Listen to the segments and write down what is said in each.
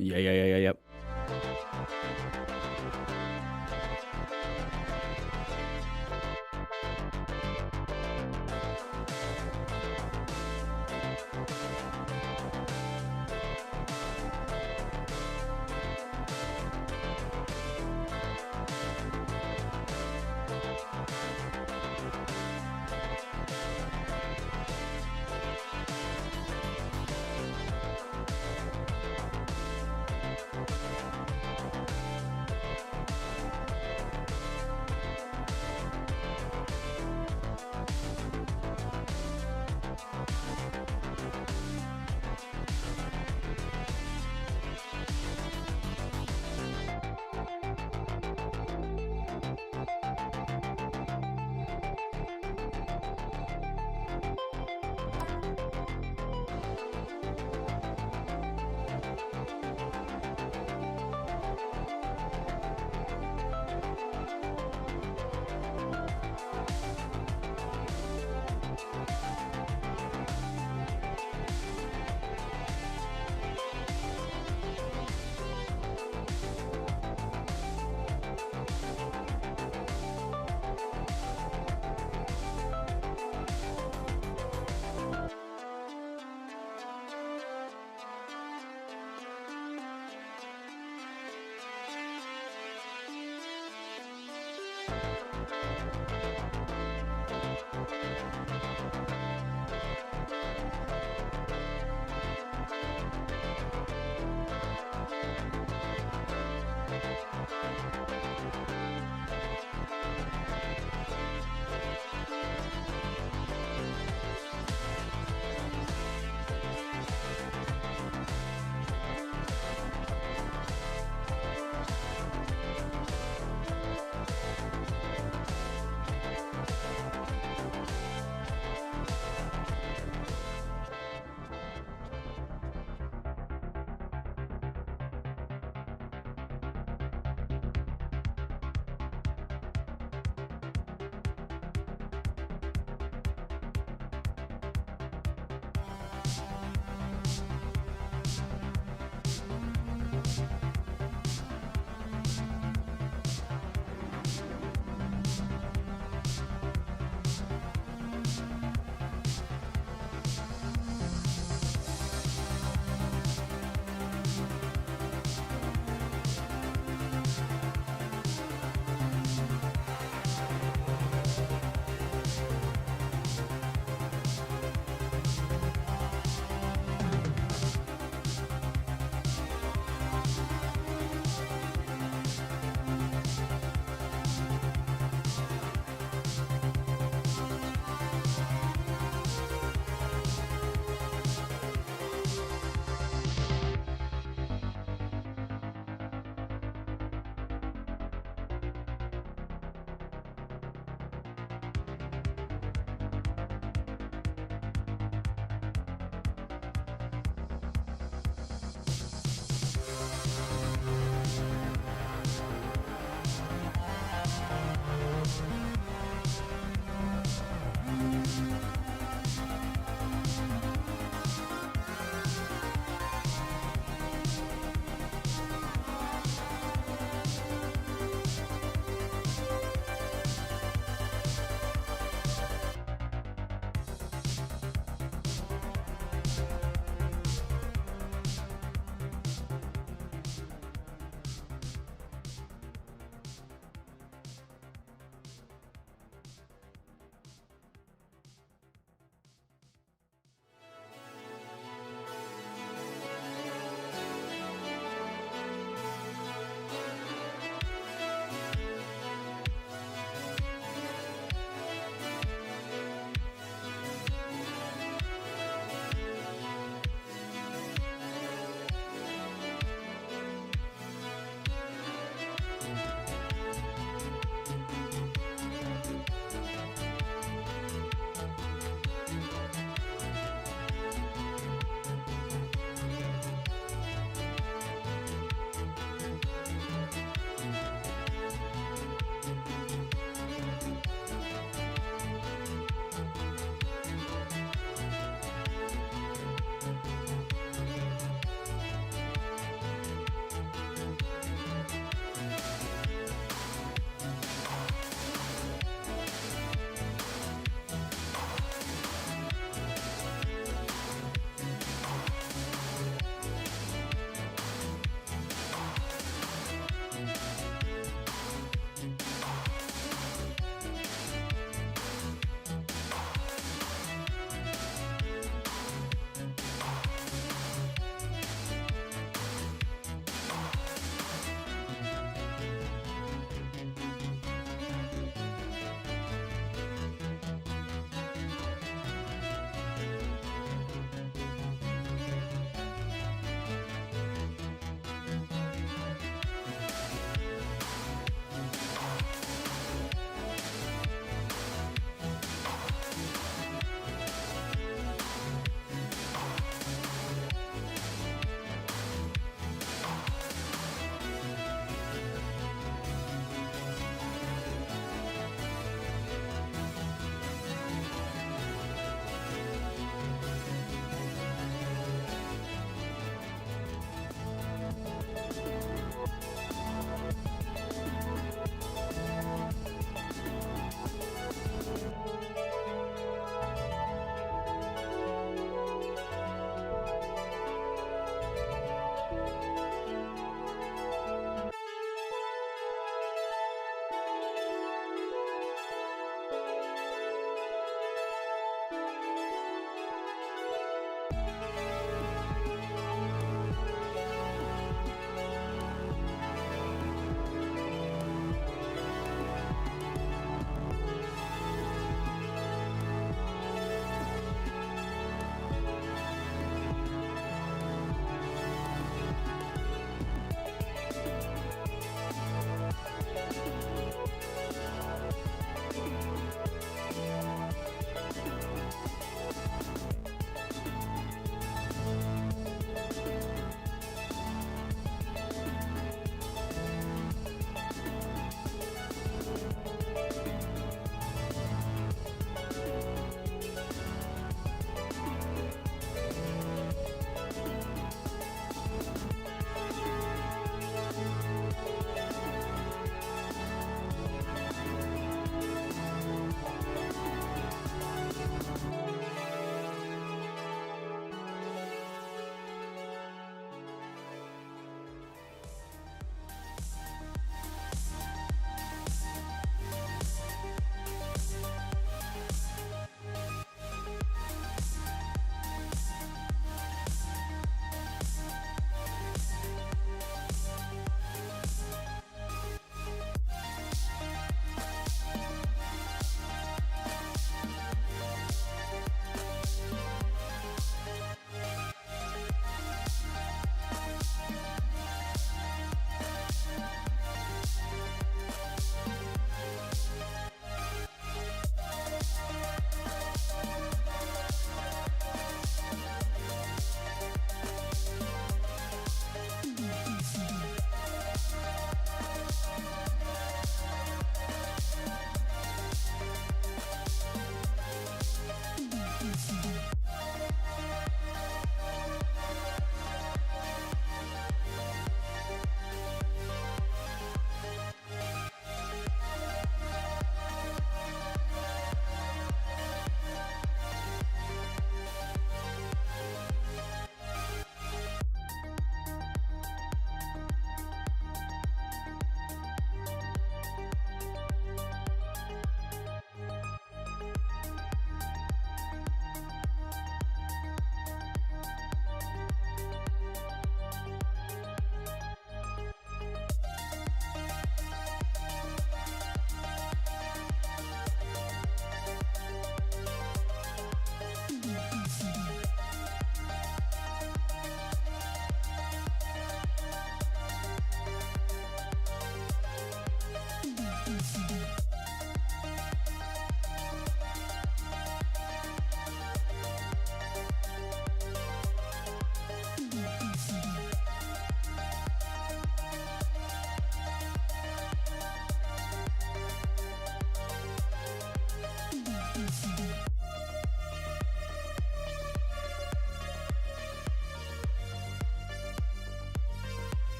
Yep.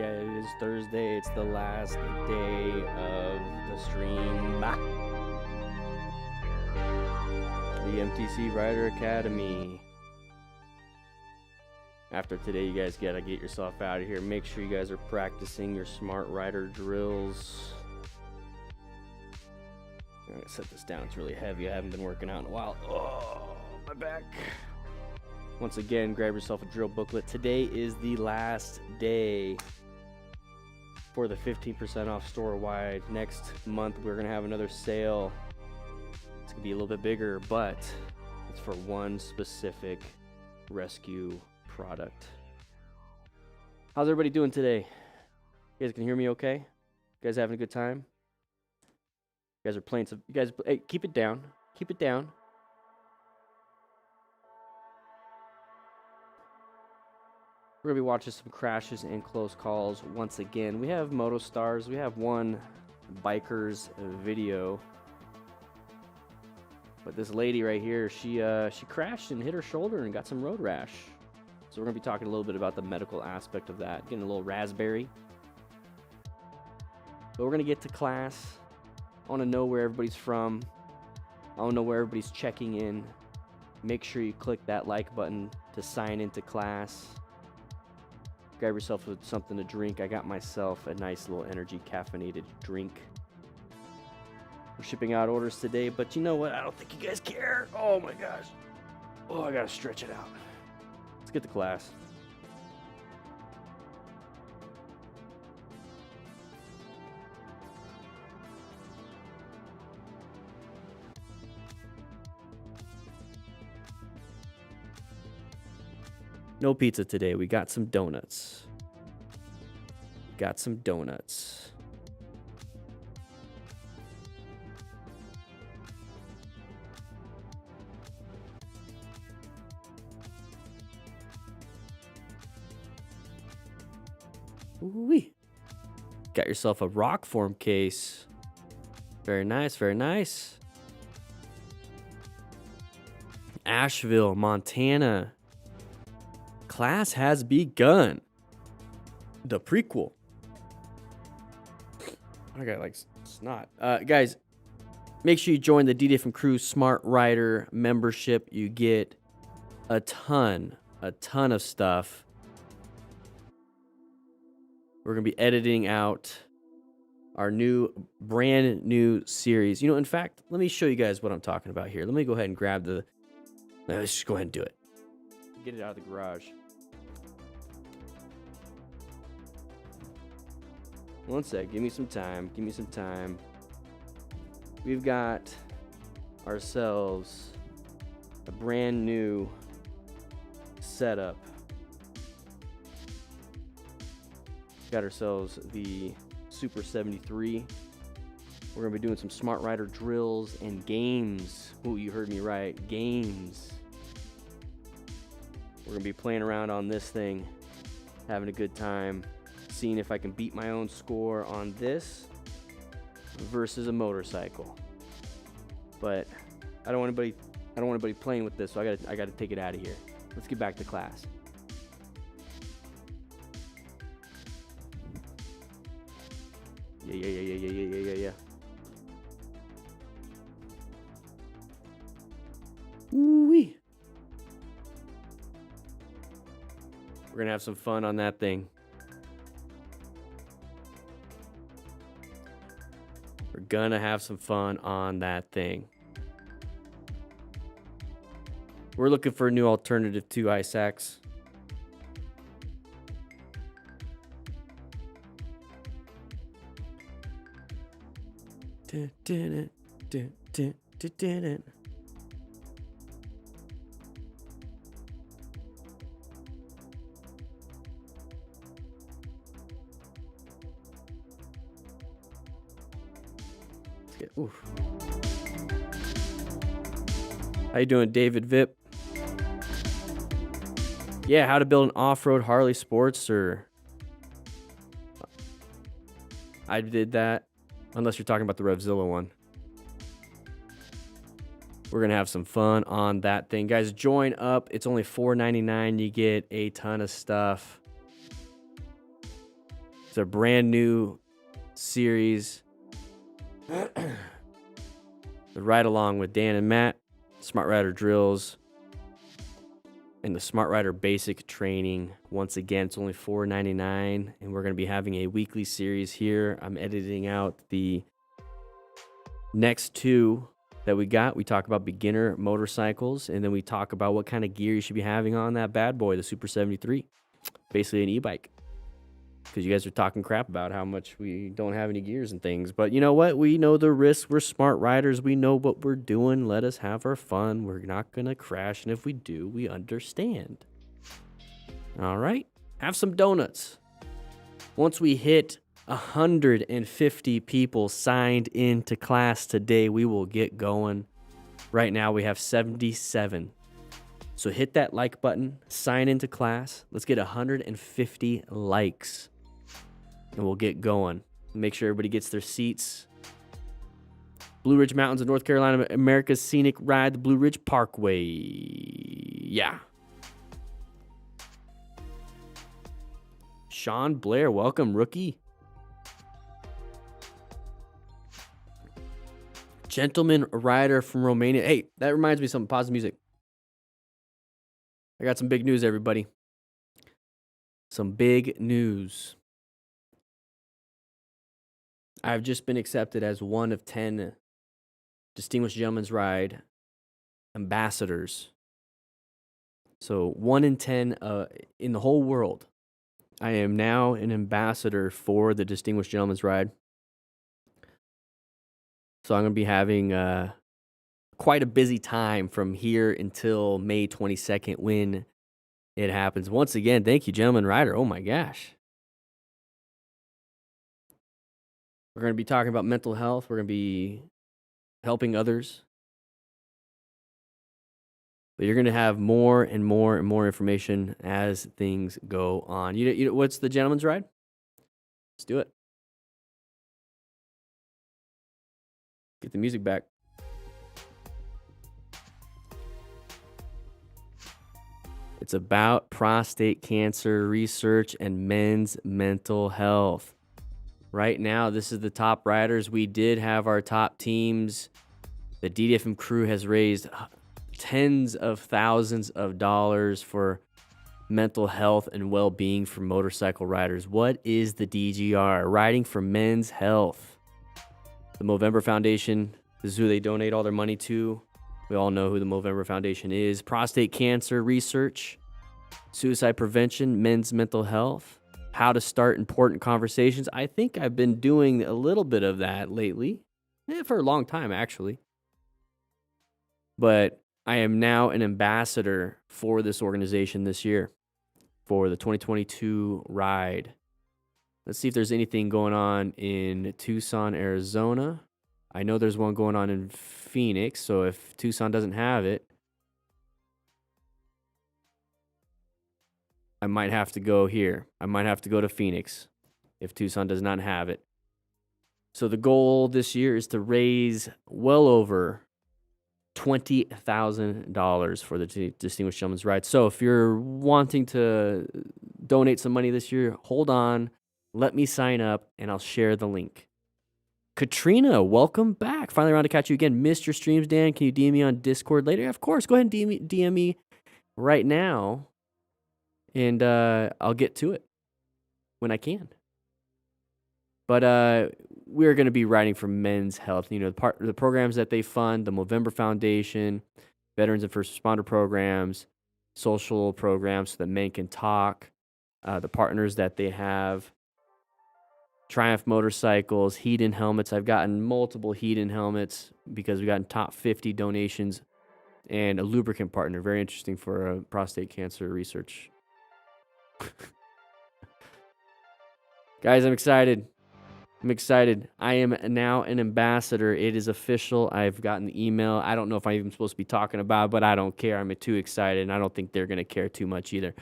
It is Thursday. It's the last day of the stream. The MTC Rider Academy. After today, you guys gotta get yourself out of here. Make sure you guys are practicing your smart rider drills. I'm gonna set this down. It's really heavy. I haven't been working out in a while. Oh, my back. Once again, grab yourself a drill booklet. Today is the last day for the 15% off store-wide. Next month, we're going to have another sale. It's going to be a little bit bigger, but it's for one specific rescue product. How's everybody doing today? You guys can hear me okay? You guys having a good time? You guys are playing some... hey, keep it down. Keep it down. We're going to be watching some crashes and close calls once again. We have Moto Stars. We have one biker's video. But this lady right here, she crashed and hit her shoulder and got some road rash. So we're going to be talking a little bit about the medical aspect of that. Getting a little raspberry. But we're going to get to class. I want to know where everybody's from. I want to know where everybody's checking in. Make sure you click that like button to sign into class. Grab yourself something to drink. I got myself a nice little energy caffeinated drink. We're shipping out orders today, but you know what? I don't think you guys care. Oh my gosh. Oh, I gotta stretch it out. Let's get to class. No pizza today. We got some donuts. Got some donuts. Ooh-wee. Got yourself a rock form case. Very nice, very nice. Asheville, Montana. Class has begun. The prequel. I got like snot. Guys, make sure you join the DanDan Crew Smart Rider membership. You get a ton of stuff. We're going to be editing out our brand new series. You know, in fact, let me show you guys what I'm talking about here. Let me go ahead and grab let's just go ahead and do it. Get it out of the garage. One sec, give me some time, We've got ourselves a brand new setup. Got ourselves the Super 73. We're gonna be doing some Smart Rider drills and games. Ooh, you heard me right, games. We're gonna be playing around on this thing, having a good time. Seeing if I can beat my own score on this versus a motorcycle. But I don't want anybody playing with this, so I gotta take it out of here. Let's get back to class. Yeah. Woo-wee. We're gonna have some fun on that thing. Gonna have some fun on that thing. We're looking for a new alternative to ISACs. Oof. How you doing, David Vip? Yeah, how to build an off-road Harley Sportster. I did that, unless you're talking about the Revzilla one. We're going to have some fun on that thing. Guys, join up. It's only $4.99. You get a ton of stuff. It's a brand new series. The ride along with Dan and Matt, Smart Rider drills, and the Smart Rider basic training. Once again, it's only $4.99, and we're going to be having a weekly series here. I'm editing out the next two that we got. We talk about beginner motorcycles, and then we talk about what kind of gear you should be having on that bad boy, the Super 73. Basically an e-bike. Because you guys are talking crap about how much we don't have any gears and things. But you know what? We know the risks. We're smart riders. We know what we're doing. Let us have our fun. We're not going to crash. And if we do, we understand. All right. Have some donuts. Once we hit 150 people signed into class today, we will get going. Right now, we have 77. So hit that like button. Sign into class. Let's get 150 likes. And we'll get going. Make sure everybody gets their seats. Blue Ridge Mountains of North Carolina, America's scenic ride, the Blue Ridge Parkway. Yeah. Sean Blair, welcome, rookie. Gentleman rider from Romania. Hey, that reminds me of something. Pause the music. I got some big news, everybody. Some big news. I've just been accepted as one of 10 Distinguished Gentleman's Ride ambassadors. So 1 in 10 in the whole world. I am now an ambassador for the Distinguished Gentleman's Ride. So I'm going to be having quite a busy time from here until May 22nd when it happens. Once again, thank you, Gentleman Rider. Oh my gosh. We're going to be talking about mental health. We're going to be helping others. But you're going to have more and more and more information as things go on. You know what's the Gentleman's Ride? Let's do it. Get the music back. It's about prostate cancer research and men's mental health. Right now, this is the top riders. We did have our top teams. The DDFM crew has raised tens of thousands of dollars for mental health and well-being for motorcycle riders. What is the DGR? Riding for Men's Health. The Movember Foundation, this is who they donate all their money to. We all know who the Movember Foundation is. Prostate cancer research, suicide prevention, men's mental health, how to start important conversations. I think I've been doing a little bit of that lately, for a long time, actually. But I am now an ambassador for this organization this year for the 2022 ride. Let's see if there's anything going on in Tucson, Arizona. I know there's one going on in Phoenix, so if Tucson doesn't have it, I might have to go here. I might have to go to Phoenix if Tucson does not have it. So the goal this year is to raise well over $20,000 for the Distinguished Gentleman's Ride. So if you're wanting to donate some money this year, hold on. Let me sign up, and I'll share the link. Katrina, welcome back. Finally around to catch you again. Missed your streams, Dan. Can you DM me on Discord later? Of course. Go ahead and DM me right now. And I'll get to it when I can. But we're going to be writing for Men's Health. You know, the programs that they fund, the Movember Foundation, Veterans and First Responder programs, social programs so that men can talk, the partners that they have, Triumph Motorcycles, Heat-In helmets. I've gotten multiple Heat-In helmets because we've gotten top 50 donations, and a lubricant partner. Very interesting for prostate cancer research. Guys, I'm excited. I'm excited. I am now an ambassador. It is official. I've gotten the email. I don't know if I'm even supposed to be talking about it, but I don't care. I'm too excited, and I don't think they're going to care too much either.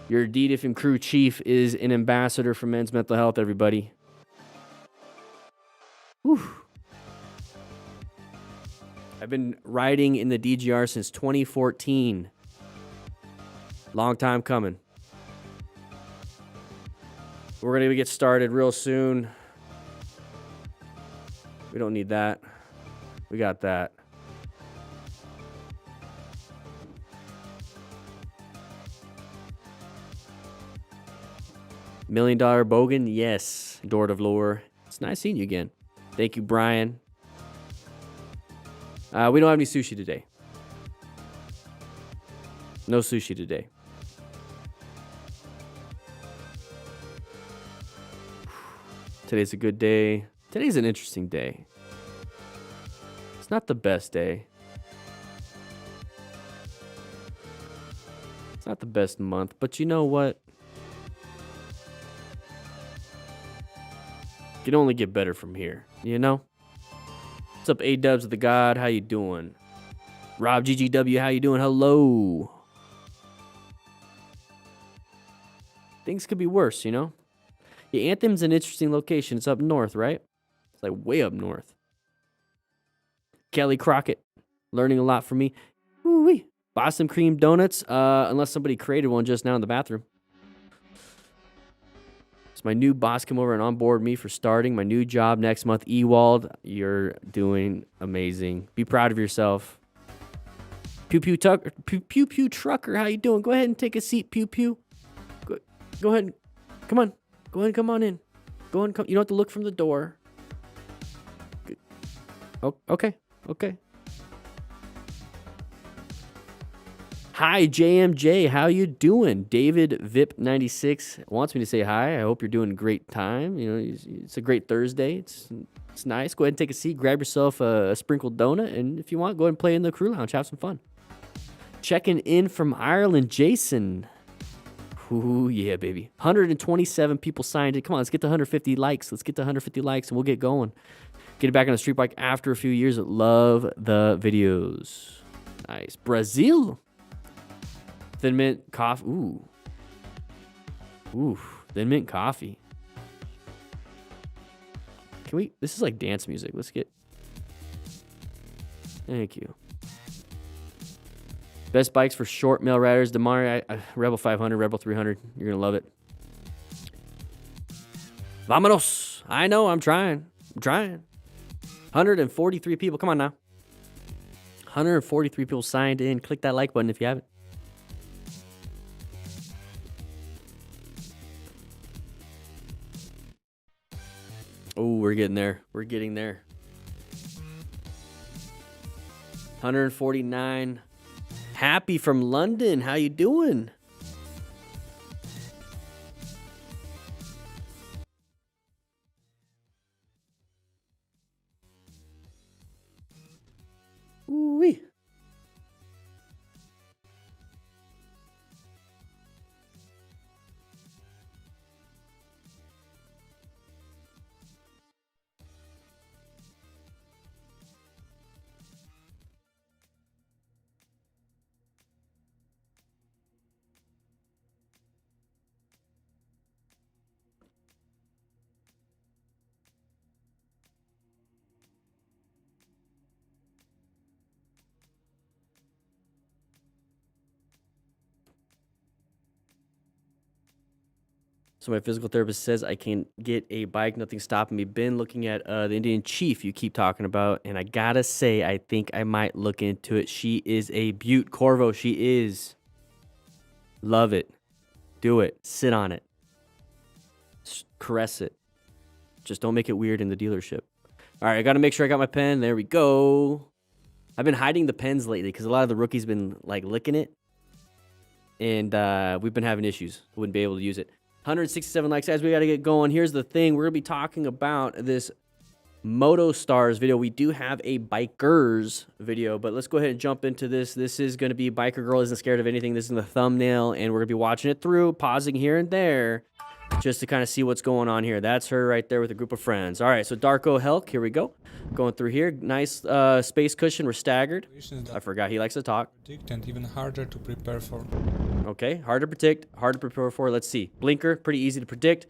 Your DDIF crew chief is an ambassador for men's mental health, everybody. Whew. I've been writing in the DGR since 2014. Long time coming. We're going to get started real soon. We don't need that. We got that. $1 Million Bogan? Yes. Dort of Lore. It's nice seeing you again. Thank you, Brian. We don't have any sushi today. No sushi today. Today's a good day. Today's an interesting day. It's not the best day. It's not the best month, but you know what? It can only get better from here, you know? What's up, A-Dubs of the God? How you doing? Rob GGW, how you doing? Hello. Things could be worse, you know? Yeah, Anthem's an interesting location. It's up north, right? It's like way up north. Kelly Crockett, learning a lot from me. Woo-wee. Boston cream donuts, unless somebody created one just now in the bathroom. So my new boss came over and onboard me for starting my new job next month. Ewald, you're doing amazing. Be proud of yourself. Pew Pew Tucker, Pew Pew Trucker, how you doing? Go ahead and take a seat, Pew Pew. Go ahead. Come on. Go ahead and come on in. Go ahead and come. You don't have to look from the door. Oh, okay. Okay. Hi, JMJ. How you doing? David VIP96 wants me to say hi. I hope you're doing a great time. You know, it's a great Thursday. It's nice. Go ahead and take a seat. Grab yourself a sprinkled donut. And if you want, go ahead and play in the crew lounge. Have some fun. Checking in from Ireland, Jason. Ooh, yeah, baby. 127 people signed in. Come on, let's get to 150 likes. Let's get to 150 likes and we'll get going. Get it back on the street bike after a few years. Love the videos. Nice. Brazil. Thin mint coffee. Ooh. Ooh. Thin mint coffee. Can we? This is like dance music. Let's get. Thank you. Best bikes for short male riders. Damari, Rebel 500, Rebel 300. You're going to love it. Vámonos. I know, I'm trying. 143 people. Come on now. 143 people signed in. Click that like button if you haven't. Oh, we're getting there. We're getting there. 149. Happy from London. How you doing? Ooh-wee. So my physical therapist says I can get a bike, nothing stopping me. Been looking at the Indian Chief you keep talking about, and I gotta say, I think I might look into it. She is a beaut. Corvo, she is. Love it. Do it. Sit on it. Caress it. Just don't make it weird in the dealership. All right, I gotta make sure I got my pen. There we go. I've been hiding the pens lately because a lot of the rookies been like licking it, and we've been having issues. Wouldn't be able to use it. 167 likes, guys. We got to get going. Here's the thing. We're going to be talking about this Moto Stars video. We do have a Bikers video, but let's go ahead and jump into this. This is going to be Biker Girl Isn't Scared of Anything. This is in the thumbnail, and we're going to be watching it through, pausing here and there. just to kind of see what's going on here. That's her right there with a group of friends. All right, so Darko Helk, here we go. Going through here, nice space cushion. We're staggered. I forgot he likes to talk. And even harder to prepare for. Okay, hard to predict, hard to prepare for. Let's see. Blinker, pretty easy to predict.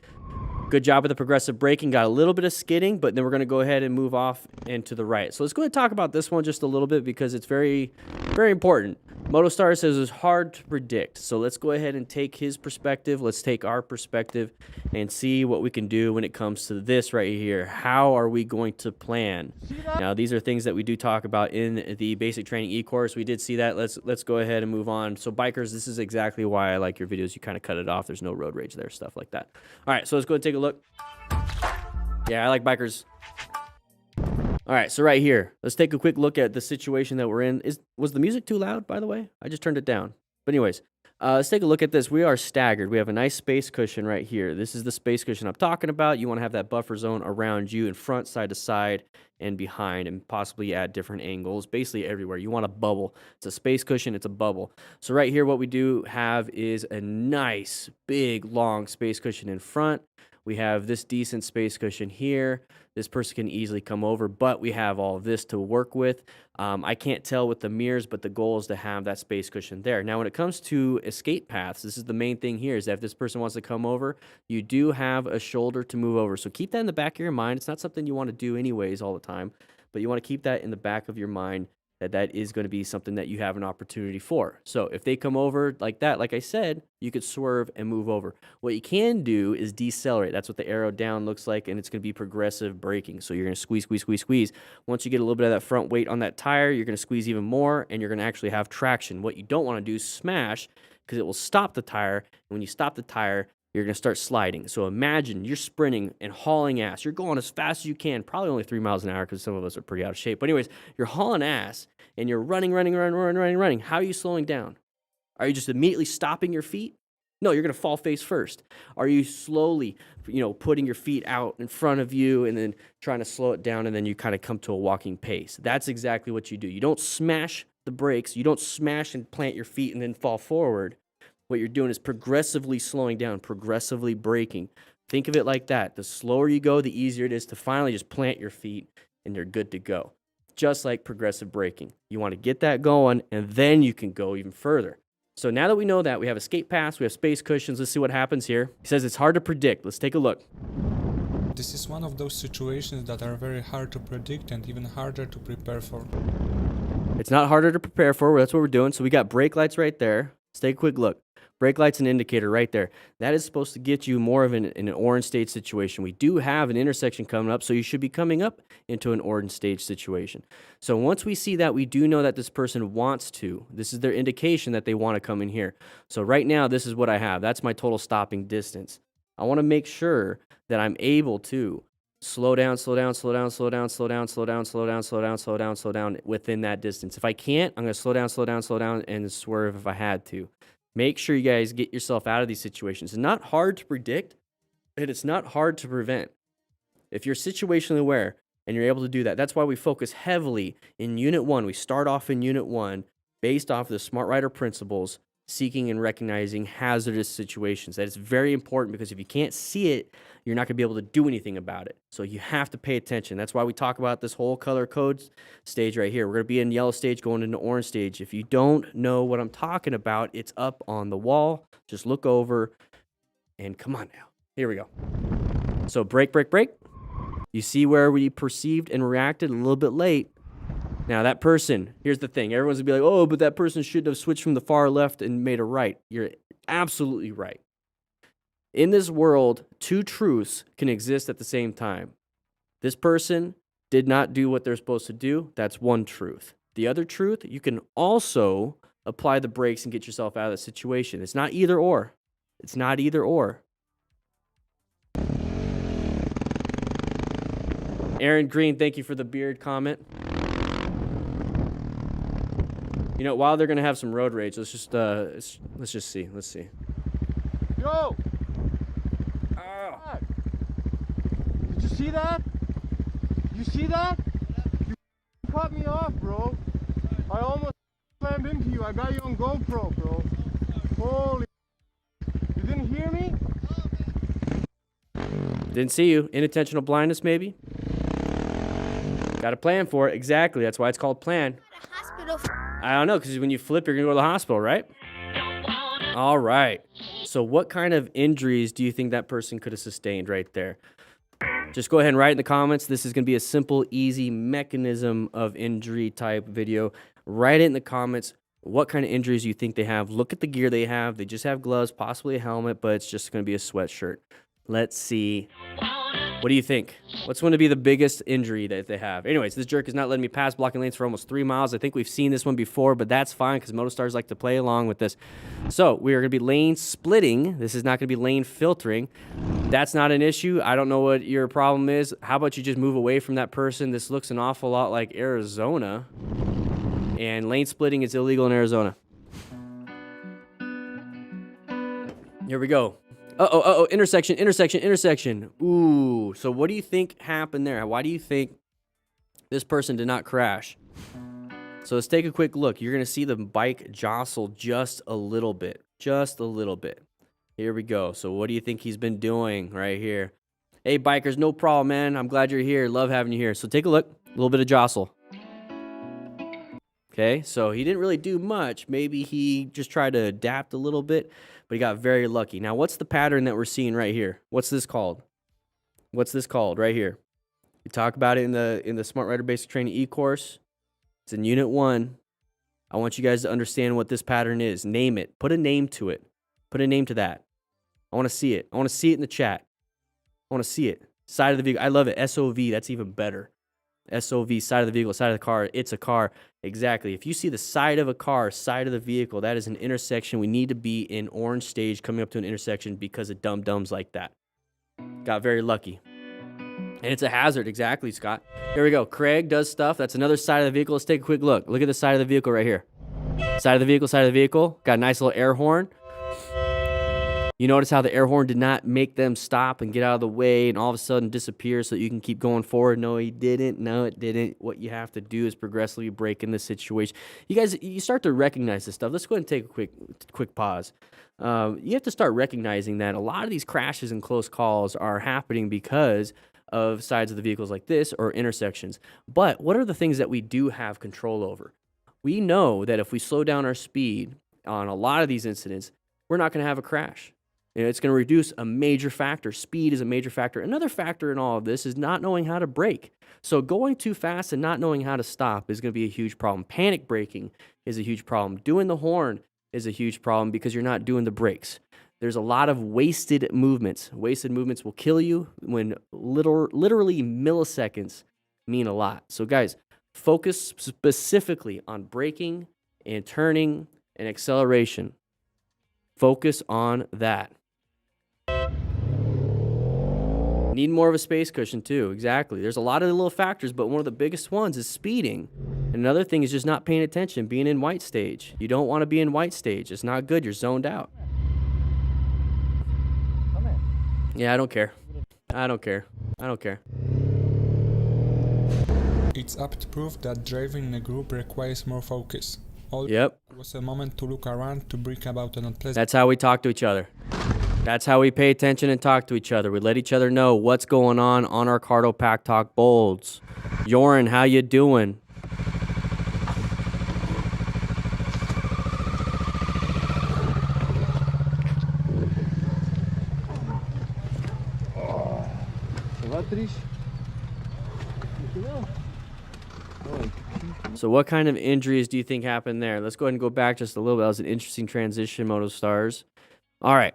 Good job with the progressive braking. Got a little bit of skidding, but then we're going to go ahead and move off and to the right. So let's go ahead and talk about this one just a little bit because it's very, very important. MotoStar says it's hard to predict. So let's go ahead and take his perspective. Let's take our perspective and see what we can do when it comes to this right here. How are we going to plan? Now, these are things that we do talk about in the basic training e-course. We did see that. Let's go ahead and move on. So bikers, this is exactly why I like your videos. You kind of cut it off. There's no road rage there, stuff like that. All right, so let's go ahead and take a look. Yeah, I like bikers. All right, so right here, let's take a quick look at the situation that we're in. Was the music too loud, by the way? I just turned it down. But anyways, let's take a look at this. We are staggered. We have a nice space cushion right here. This is the space cushion I'm talking about. You want to have that buffer zone around you in front, side to side, and behind, and possibly at different angles, basically everywhere. You want a bubble. It's a space cushion. It's a bubble. So right here, what we do have is a nice, big, long space cushion in front. We have this decent space cushion here. This person can easily come over, but we have all of this to work with. I can't tell with the mirrors, but the goal is to have that space cushion there. Now, when it comes to escape paths, this is the main thing here, is that if this person wants to come over, you do have a shoulder to move over. So keep that in the back of your mind. It's not something you want to do anyways all the time, but you want to keep that in the back of your mind, that is going to be something that you have an opportunity for. So if they come over like that, like I said, you could swerve and move over. What you can do is decelerate. That's what the arrow down looks like, and it's going to be progressive braking. So you're going to squeeze, squeeze, squeeze, squeeze. Once you get a little bit of that front weight on that tire, you're going to squeeze even more, and you're going to actually have traction. What you don't want to do is smash, because it will stop the tire. And when you stop the tire, you're going to start sliding. So imagine you're sprinting and hauling ass. You're going as fast as you can, probably only 3 miles an hour because some of us are pretty out of shape. But anyways, you're hauling ass and you're running. How are you slowing down? Are you just immediately stopping your feet? No, you're going to fall face first. Are you slowly, putting your feet out in front of you and then trying to slow it down, and then you kind of come to a walking pace? That's exactly what you do. You don't smash the brakes. You don't smash and plant your feet and then fall forward. What you're doing is progressively slowing down, progressively braking. Think of it like that. The slower you go, the easier it is to finally just plant your feet and you're good to go. Just like progressive braking. You want to get that going, and then you can go even further. So now that we know that, we have escape paths, we have space cushions. Let's see what happens here. He says it's hard to predict. Let's take a look. This is one of those situations that are very hard to predict and even harder to prepare for. It's not harder to prepare for. That's what we're doing. So we got brake lights right there. Let's take a quick look. Brake lights and indicator right there. That is supposed to get you more of an orange stage situation. We do have an intersection coming up, so you should be coming up into an orange stage situation. So once we see that, we do know that this person wants to. This is their indication that they want to come in here. So right now, this is what I have. That's my total stopping distance. I want to make sure that I'm able to slow down within that distance. If I can't, I'm going to slow down, and swerve if I had to. Make sure you guys get yourself out of these situations. It's not hard to predict, and it's not hard to prevent. If you're situationally aware and you're able to do that, that's why we focus heavily in Unit 1. We start off in Unit 1 based off the Smart Rider principles, seeking and recognizing hazardous situations. That is very important, because if you can't see it, you're not going to be able to do anything about it. So you have to pay attention. That's why we talk about this whole color code stage right here. We're going to be in yellow stage going into orange stage. If you don't know what I'm talking about, it's up on the wall. Just look over and come on now. Here we go. So brake. You see where we perceived and reacted a little bit late. Now, that person, here's the thing. Everyone's going to be like, oh, but that person should have switched from the far left and made a right. You're absolutely right. In this world, two truths can exist at the same time. This person did not do what they're supposed to do. That's one truth. The other truth, you can also apply the brakes and get yourself out of the situation. It's not either or. It's not either or. Aaron Green, thank you for the beard comment. While they're gonna have some road rage, let's just see. Let's see. Yo! Oh. Did you see that? You see that? You cut me off, bro. I almost slammed into you. I got you on GoPro, bro. Holy! You didn't hear me? Didn't see you. Inattentional blindness, maybe? Got a plan for it. Exactly. That's why it's called plan. I don't know, because when you flip, you're going to go to the hospital, right? All right. So what kind of injuries do you think that person could have sustained right there? Just go ahead and write in the comments. This is going to be a simple, easy mechanism of injury type video. Write it in the comments. What kind of injuries you think they have. Look at the gear they have. They just have gloves, possibly a helmet, but it's just going to be a sweatshirt. Let's see. What do you think? What's going to be the biggest injury that they have? Anyways, this jerk is not letting me pass, blocking lanes for almost 3 miles. I think we've seen this one before, but that's fine because Motostars like to play along with this. So we are going to be lane splitting. This is not going to be lane filtering. That's not an issue. I don't know what your problem is. How about you just move away from that person? This looks an awful lot like Arizona. And lane splitting is illegal in Arizona. Here we go. Uh-oh, intersection. Ooh, so what do you think happened there? Why do you think this person did not crash? So let's take a quick look. You're going to see the bike jostle just a little bit. Here we go. So what do you think he's been doing right here? Hey, bikers, no problem, man. I'm glad you're here. Love having you here. So take a look. A little bit of jostle. Okay, so he didn't really do much. Maybe he just tried to adapt a little bit, but he got very lucky. Now, what's the pattern that we're seeing right here? What's this called? Right here? We talk about it in the Smart Rider Basic Training e-course. It's in Unit 1. I want you guys to understand what this pattern is. Name it. Put a name to it. Put a name to that. I want to see it. I want to see it in the chat. I want to see it. Side of the vehicle. I love it. SOV. That's even better. SOV, side of the vehicle, side of the car. It's a car. Exactly. If you see the side of a car, side of the vehicle, that is an intersection. We need to be in orange stage coming up to an intersection because of dum-dums like that. Got very lucky. And it's a hazard. Exactly, Scott. Here we go. Craig does stuff. That's another side of the vehicle. Let's take a quick look. Look at the side of the vehicle right here. Side of the vehicle. Got a nice little air horn. You notice how the air horn did not make them stop and get out of the way and all of a sudden disappear so that you can keep going forward. No, he didn't. No, it didn't. What you have to do is progressively break in this situation. You guys, you start to recognize this stuff. Let's go ahead and take a quick pause. You have to start recognizing that a lot of these crashes and close calls are happening because of sides of the vehicles like this or intersections. But what are the things that we do have control over? We know that if we slow down our speed on a lot of these incidents, we're not going to have a crash. You know, it's going to reduce a major factor. Speed is a major factor. Another factor in all of this is not knowing how to brake. So going too fast and not knowing how to stop is going to be a huge problem. Panic braking is a huge problem. Doing the horn is a huge problem because you're not doing the brakes. There's a lot of wasted movements. Wasted movements will kill you when literally milliseconds mean a lot. So guys, focus specifically on braking and turning and acceleration. Focus on that. Need more of a space cushion too. Exactly. There's a lot of little factors, but one of the biggest ones is speeding. And another thing is just not paying attention, being in white stage. You don't want to be in white stage. It's not good. You're zoned out. Come in. Yeah, I don't care. It's up to prove that driving in a group requires more focus. Yep. It was a moment to look around to bring about an unpleasant... That's how we talk to each other. That's how we pay attention and talk to each other. We let each other know what's going on our Cardo Pack Talk Bolds. Joran, how you doing? So what kind of injuries do you think happened there? Let's go ahead and go back just a little bit. That was an interesting transition, Motostars. All right.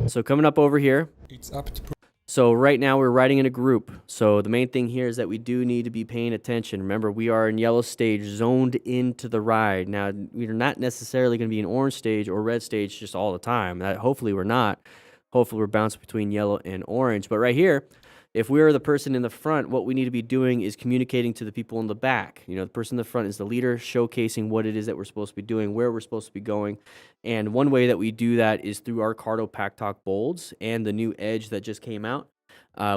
So coming up over here. It's up to So right now we're riding in a group. So the main thing here is that we do need to be paying attention. Remember, we are in yellow stage, zoned into the ride. Now, we're not necessarily going to be in orange stage or red stage just all the time. Hopefully we're not. Hopefully we're bouncing between yellow and orange. But right here, if we're the person in the front, what we need to be doing is communicating to the people in the back. You know, the person in the front is the leader, showcasing what it is that we're supposed to be doing, where we're supposed to be going. And one way that we do that is through our Cardo Pack Talk Bolds and the new Edge that just came out.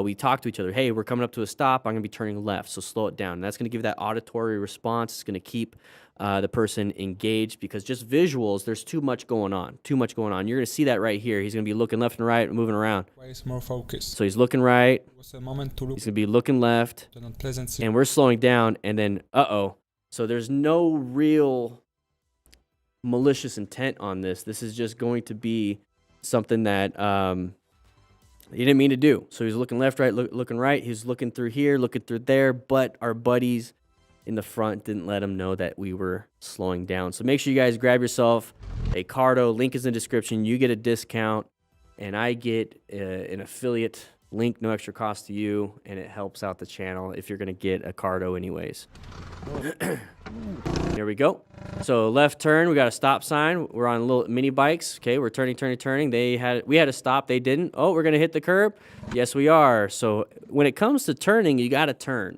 we talk to each other. Hey, we're coming up to a stop. I'm going to be turning left, so slow it down. And that's going to give that auditory response. It's going to keep the person engaged, because just visuals, there's too much going on. You're going to see that right here. He's going to be looking left and right, moving around. Requires more focus. So he's looking right. It was a moment to look He's going to be looking left. at an unpleasant And we're slowing down, and then, So there's no real malicious intent on this. This is just going to be something that he didn't mean to do. So he's looking left, right, looking right. He's looking through here, looking through there, but our buddies in the front didn't let him know that we were slowing down. So make sure you guys grab yourself a Cardo. Link is in the description. You get a discount, and I get an affiliate link, no extra cost to you, and it helps out the channel if you're going to get a Cardo anyways. Here we go. So left turn, we got a stop sign. We're on little mini bikes. Okay, we're turning. We had to stop. They didn't. Oh, we're going to hit the curb. Yes, we are. So when it comes to turning, you got to turn.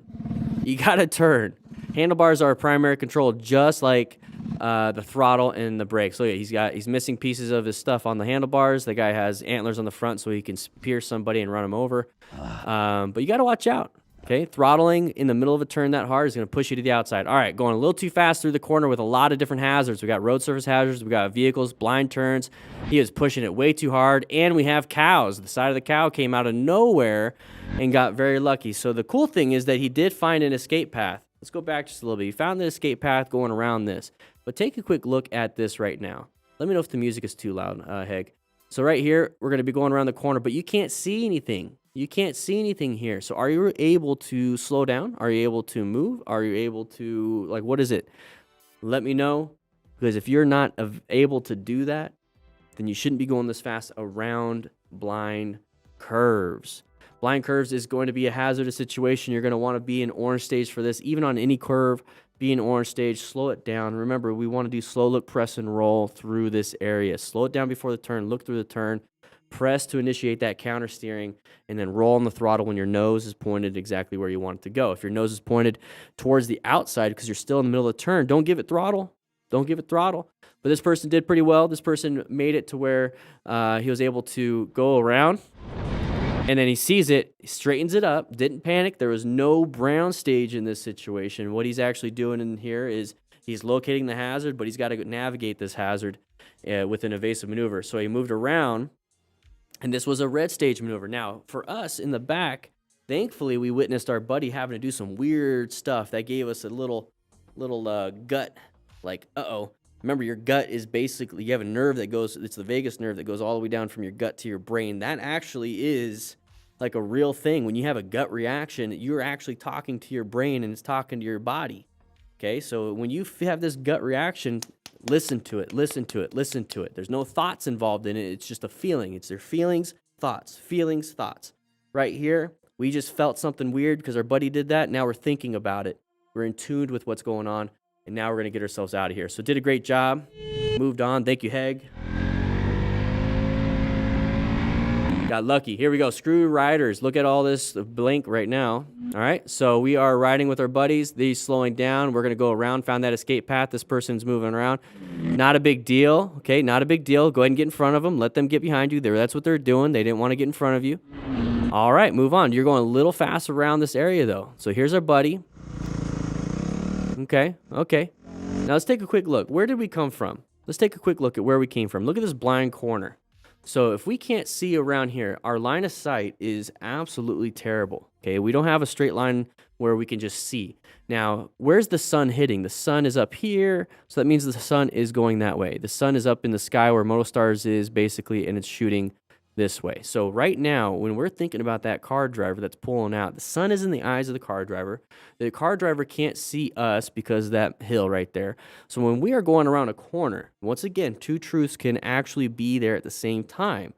Handlebars are primary control, just like the throttle and the brakes. Look, he's missing pieces of his stuff on the handlebars. The guy has antlers on the front, so he can pierce somebody and run him over. But you got to watch out. Okay, throttling in the middle of a turn that hard is going to push you to the outside. All right, going a little too fast through the corner with a lot of different hazards. We got road surface hazards. We got vehicles, blind turns. He is pushing it way too hard, and we have cows. The side of the cow came out of nowhere and got very lucky. So the cool thing is that he did find an escape path. Let's go back just a little bit. He found the escape path going around this. But take a quick look at this right now. Let me know if the music is too loud, Heg. So right here, we're going to be going around the corner, but you can't see anything. You can't see anything here. So are you able to slow down? Are you able to move? Are you able to, like, what is it? Let me know, because if you're not able to do that, then you shouldn't be going this fast around blind curves. Blind curves is going to be a hazardous situation. You're going to want to be in orange stage for this. Even on any curve, be in orange stage. Slow it down. Remember, we want to do slow look, press, and roll through this area. Slow it down before the turn. Look through the turn. Press to initiate that counter steering, and then roll on the throttle when your nose is pointed exactly where you want it to go. If your nose is pointed towards the outside because you're still in the middle of the turn, don't give it throttle. But this person did pretty well. This person made it to where he was able to go around, and then he sees it, he straightens it up, didn't panic. There was no brown stage in this situation. What he's actually doing in here is he's locating the hazard, but he's got to navigate this hazard with an evasive maneuver. So he moved around, and this was a red stage maneuver. Now, for us in the back, thankfully, we witnessed our buddy having to do some weird stuff that gave us a little gut, like, Remember, your gut is basically, you have a nerve that goes, it's the vagus nerve that goes all the way down from your gut to your brain. That actually is like a real thing. When you have a gut reaction, you're actually talking to your brain and it's talking to your body. Okay, so when you have this gut reaction, listen to it. There's no thoughts involved in it. It's just a feeling. It's their feelings, thoughts. Right here, we just felt something weird because our buddy did that. Now we're thinking about it. We're in tune with what's going on, and now we're going to get ourselves out of here. So did a great job. Moved on. Thank you, Heg. Got lucky. Here we go. Screw riders. Look at all this blink right now. All right. So we are riding with our buddies. These slowing down. We're going to go around. Found that escape path. This person's moving around. Not a big deal. Okay. Not a big deal. Go ahead and get in front of them. Let them get behind you. That's what they're doing. They didn't want to get in front of you. All right. Move on. You're going a little fast around this area, though. So here's our buddy. Okay. Now let's take a quick look. Where did we come from? Let's take a quick look at where we came from. Look at this blind corner. So if we can't see around here, our line of sight is absolutely terrible. Okay, we don't have a straight line where we can just see. Now, where's the sun hitting? The sun is up here, so that means the sun is going that way. The sun is up in the sky where Motostars is basically, and it's shooting this way. So right now, when we're thinking about that car driver that's pulling out, the sun is in the eyes of the car driver. The car driver can't see us because of that hill right there. So when we are going around a corner, once again, two truths can actually be there at the same time.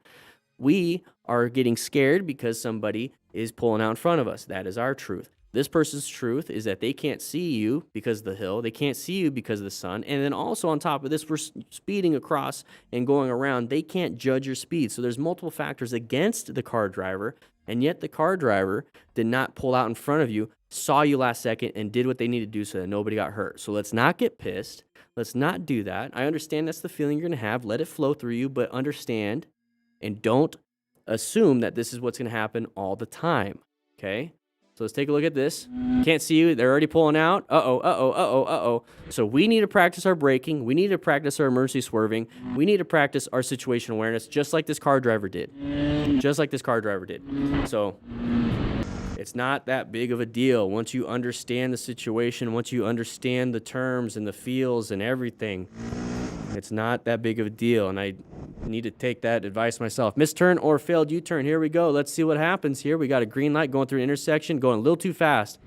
We are getting scared because somebody is pulling out in front of us. That is our truth. This person's truth is that they can't see you because of the hill. They can't see you because of the sun. And then also on top of this, we're speeding across and going around. They can't judge your speed. So there's multiple factors against the car driver. And yet the car driver did not pull out in front of you, saw you last second, and did what they needed to do so that nobody got hurt. So let's not get pissed. Let's not do that. I understand that's the feeling you're going to have. Let it flow through you, but understand and don't assume that this is what's going to happen all the time. Okay? So let's take a look at this. Can't see you. They're already pulling out. Uh-oh, uh-oh, uh-oh, uh-oh. So we need to practice our braking. We need to practice our emergency swerving. We need to practice our situation awareness just like this car driver did. Just like this car driver did. So it's not that big of a deal. Once you understand the situation, once you understand the terms and the feels and everything, it's not that big of a deal. And I need to take that advice myself. Misturn or failed U-turn. Here we go. Let's see what happens here. We got a green light going through an intersection, going a little too fast.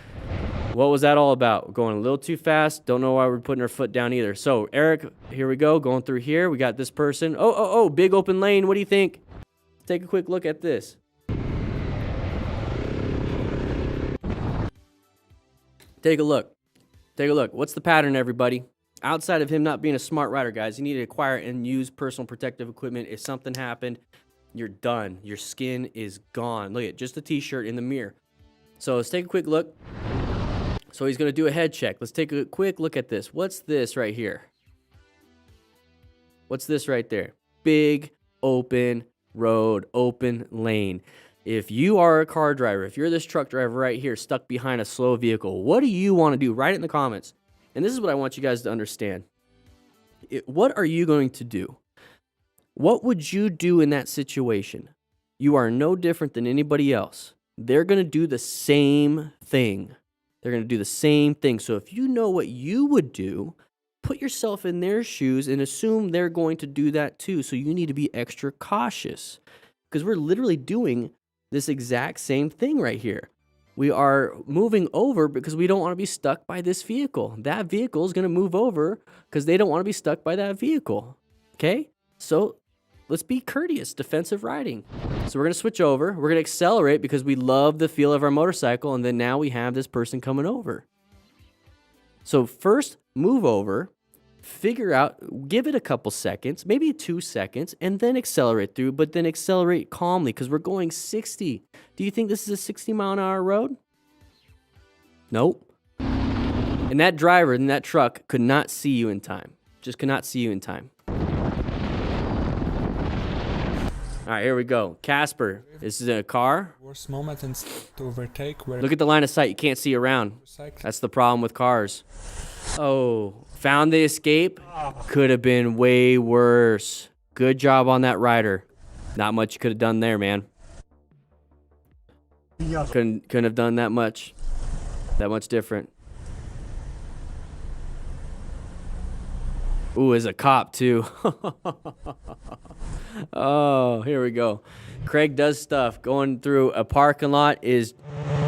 What was that all about? Going a little too fast. Don't know why we're putting our foot down either. So, Eric, here we go. Going through here. We got this person. Oh, big open lane. What do you think? Take a quick look at this. Take a look. Take a look. What's the pattern, everybody? Outside of him not being a smart rider, guys, you need to acquire and use personal protective equipment. If something happened, you're done. Your skin is gone. Look at just a t-shirt in the mirror. So let's take a quick look. So he's going to do a head check. Let's take a quick look at this. What's this right here? What's this right there? Big open road, open lane. If you are a car driver, if you're this truck driver right here stuck behind a slow vehicle, what do you want to do? Write it in the comments. And this is what I want you guys to understand. What are you going to do? What would you do in that situation? You are no different than anybody else. They're going to do the same thing. They're going to do the same thing. So if you know what you would do, put yourself in their shoes and assume they're going to do that too. So you need to be extra cautious because we're literally doing this exact same thing right here. We are moving over because we don't want to be stuck by this vehicle. That vehicle is going to move over because they don't want to be stuck by that vehicle. Okay? So let's be courteous, defensive riding. So we're going to switch over. We're going to accelerate because we love the feel of our motorcycle. And then now we have this person coming over. So first, move over. Figure out, give it a couple seconds, maybe 2 seconds, and then accelerate through, but then accelerate calmly because we're going 60. Do you think this is a 60-mile-an-hour road? Nope. And that driver in that truck could not see you in time. Just could not see you in time. All right, here we go. Casper, this is a car. Worst moment and to overtake where Look at the line of sight. You can't see around. That's the problem with cars. Oh, found the escape. Could have been way worse. Good job on that rider. Not much you could have done there, man. Couldn't have done that much different. Ooh, is a cop too. Oh, here we go. Craig does stuff. Going through a parking lot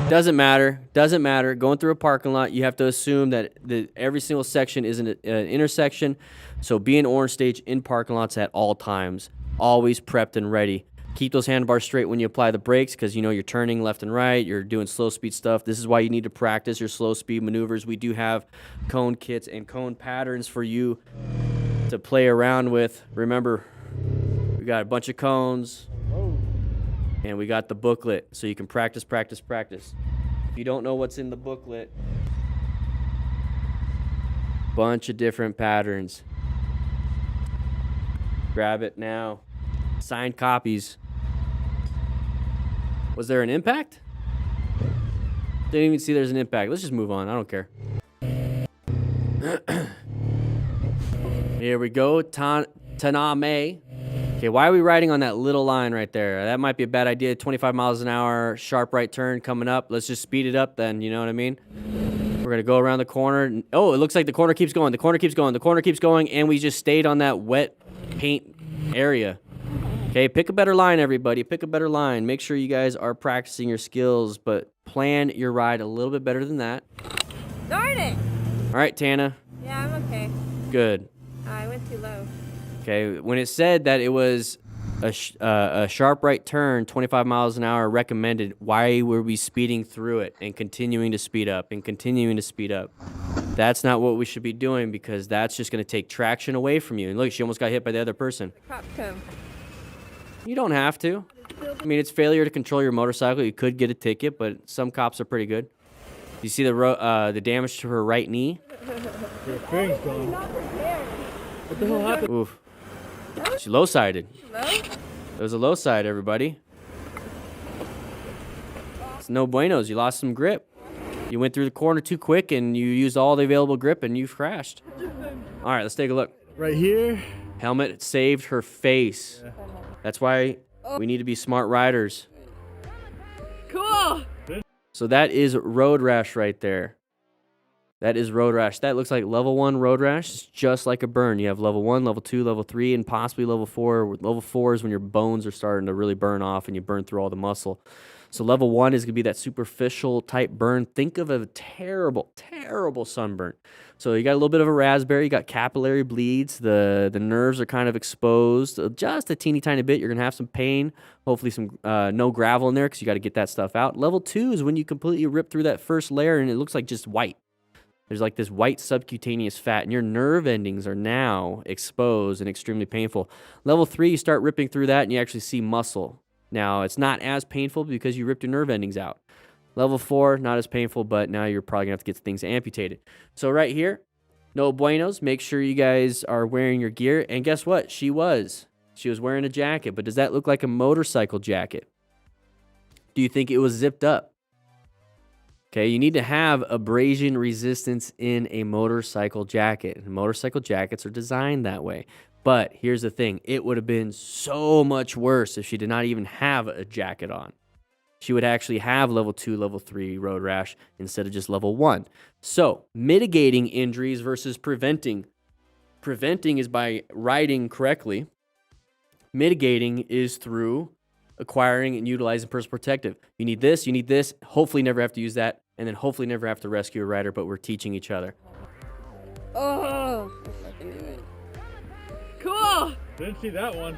doesn't matter. Going through a parking lot, you have to assume that every single section is an intersection. So be in orange stage in parking lots at all times. Always prepped and ready. Keep those handlebars straight when you apply the brakes because you know you're turning left and right. You're doing slow speed stuff. This is why you need to practice your slow speed maneuvers. We do have cone kits and cone patterns for you to play around with. Remember, we got a bunch of cones. And we got the booklet, so you can practice. If you don't know what's in the booklet, bunch of different patterns. Grab it now. Signed copies. Was there an impact? Didn't even see there's an impact. Let's just move on. I don't care. Here we go. Taname. Okay, why are we riding on that little line right there? That might be a bad idea. 25 miles an hour, sharp right turn coming up. Let's just speed it up then, you know what I mean? We're going to go around the corner. Oh, it looks like the corner keeps going. The corner keeps going, and we just stayed on that wet paint area. Okay, pick a better line, everybody. Pick a better line. Make sure you guys are practicing your skills, but plan your ride a little bit better than that. Darn it! All right, Tana. Yeah, I'm okay. Good. I went too low. Okay, when it said that it was a sharp right turn, 25 miles an hour recommended, why were we speeding through it and continuing to speed up? That's not what we should be doing because that's just going to take traction away from you. And look, she almost got hit by the other person. The cops come. You don't have to. I mean, it's failure to control your motorcycle. You could get a ticket, but some cops are pretty good. You see the damage to her right knee? What the hell happened? Oof. She low-sided. Low? It was a low side, everybody. no buenos. You lost some grip. You went through the corner too quick, and you used all the available grip, and you've crashed. All right, let's take a look. Right here. Helmet saved her face. Yeah. That's why we need to be smart riders. Cool. So that is road rash right there. That is road rash. That looks like level 1 road rash. It's just like a burn. You have level 1, level 2, level 3, and possibly level 4. Level 4 is when your bones are starting to really burn off and you burn through all the muscle. So level 1 is going to be that superficial type burn. Think of a terrible, terrible sunburn. So you got a little bit of a raspberry. You got capillary bleeds. The nerves are kind of exposed. Just a teeny tiny bit. You're going to have some pain. Hopefully some no gravel in there because you got to get that stuff out. Level 2 is when you completely rip through that first layer and it looks like just white. There's like this white subcutaneous fat, and your nerve endings are now exposed and extremely painful. Level 3, you start ripping through that, and you actually see muscle. Now, it's not as painful because you ripped your nerve endings out. Level 4, not as painful, but now you're probably going to have to get things amputated. So right here, no buenos. Make sure you guys are wearing your gear. And guess what? She was wearing a jacket, but does that look like a motorcycle jacket? Do you think it was zipped up? Okay, you need to have abrasion resistance in a motorcycle jacket. And motorcycle jackets are designed that way. But here's the thing. It would have been so much worse if she did not even have a jacket on. She would actually have level 2, level 3 road rash instead of just level 1. So, mitigating injuries versus preventing. Preventing is by riding correctly. Mitigating is through acquiring and utilizing personal protective. You need this, hopefully never have to use that, and then hopefully never have to rescue a rider, but we're teaching each other. Oh, I fucking knew it. Cool. Didn't see that one.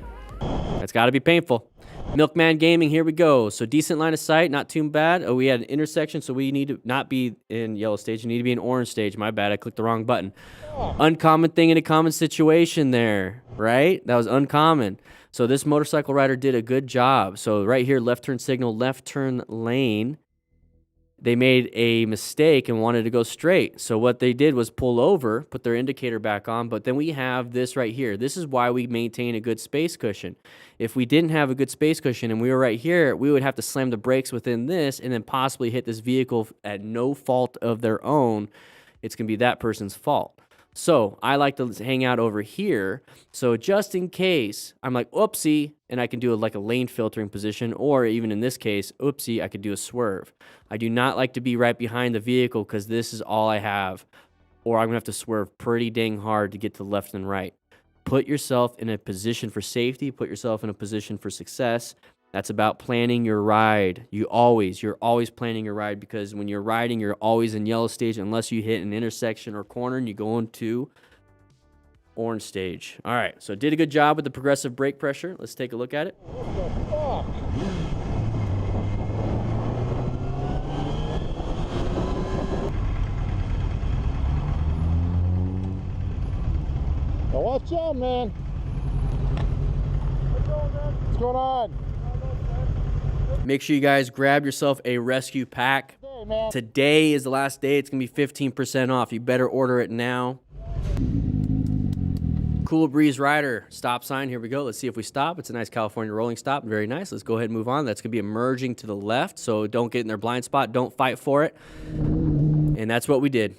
That's got to be painful. Milkman Gaming, here we go. So decent line of sight, not too bad. Oh, we had an intersection, so we need to not be in yellow stage. You need to be in orange stage. My bad, I clicked the wrong button. Uncommon thing in a common situation there, right? That was uncommon. So this motorcycle rider did a good job. So right here, left turn signal, left turn lane. They made a mistake and wanted to go straight. So what they did was pull over, put their indicator back on, but then we have this right here. This is why we maintain a good space cushion. If we didn't have a good space cushion and we were right here, we would have to slam the brakes within this and then possibly hit this vehicle at no fault of their own. It's going to be that person's fault. So I like to hang out over here. So just in case, I'm like, oopsie, and I can do like a lane filtering position, or even in this case, oopsie, I could do a swerve. I do not like to be right behind the vehicle because this is all I have, or I'm going to have to swerve pretty dang hard to get to the left and right. Put yourself in a position for safety. Put yourself in a position for success. That's about planning your ride. You're always planning your ride, because when you're riding, you're always in yellow stage unless you hit an intersection or corner and you go into orange stage. All right, so did a good job with the progressive brake pressure. Let's take a look at it. What the fuck? Now watch out, man. What's going on? Make sure you guys grab yourself a rescue pack. Hey, man. Today is the last day. It's going to be 15% off. You better order it now. Cool Breeze Rider stop sign. Here we go. Let's see if we stop. It's a nice California rolling stop. Very nice. Let's go ahead and move on. That's going to be emerging to the left, so don't get in their blind spot. Don't fight for it. And that's what we did.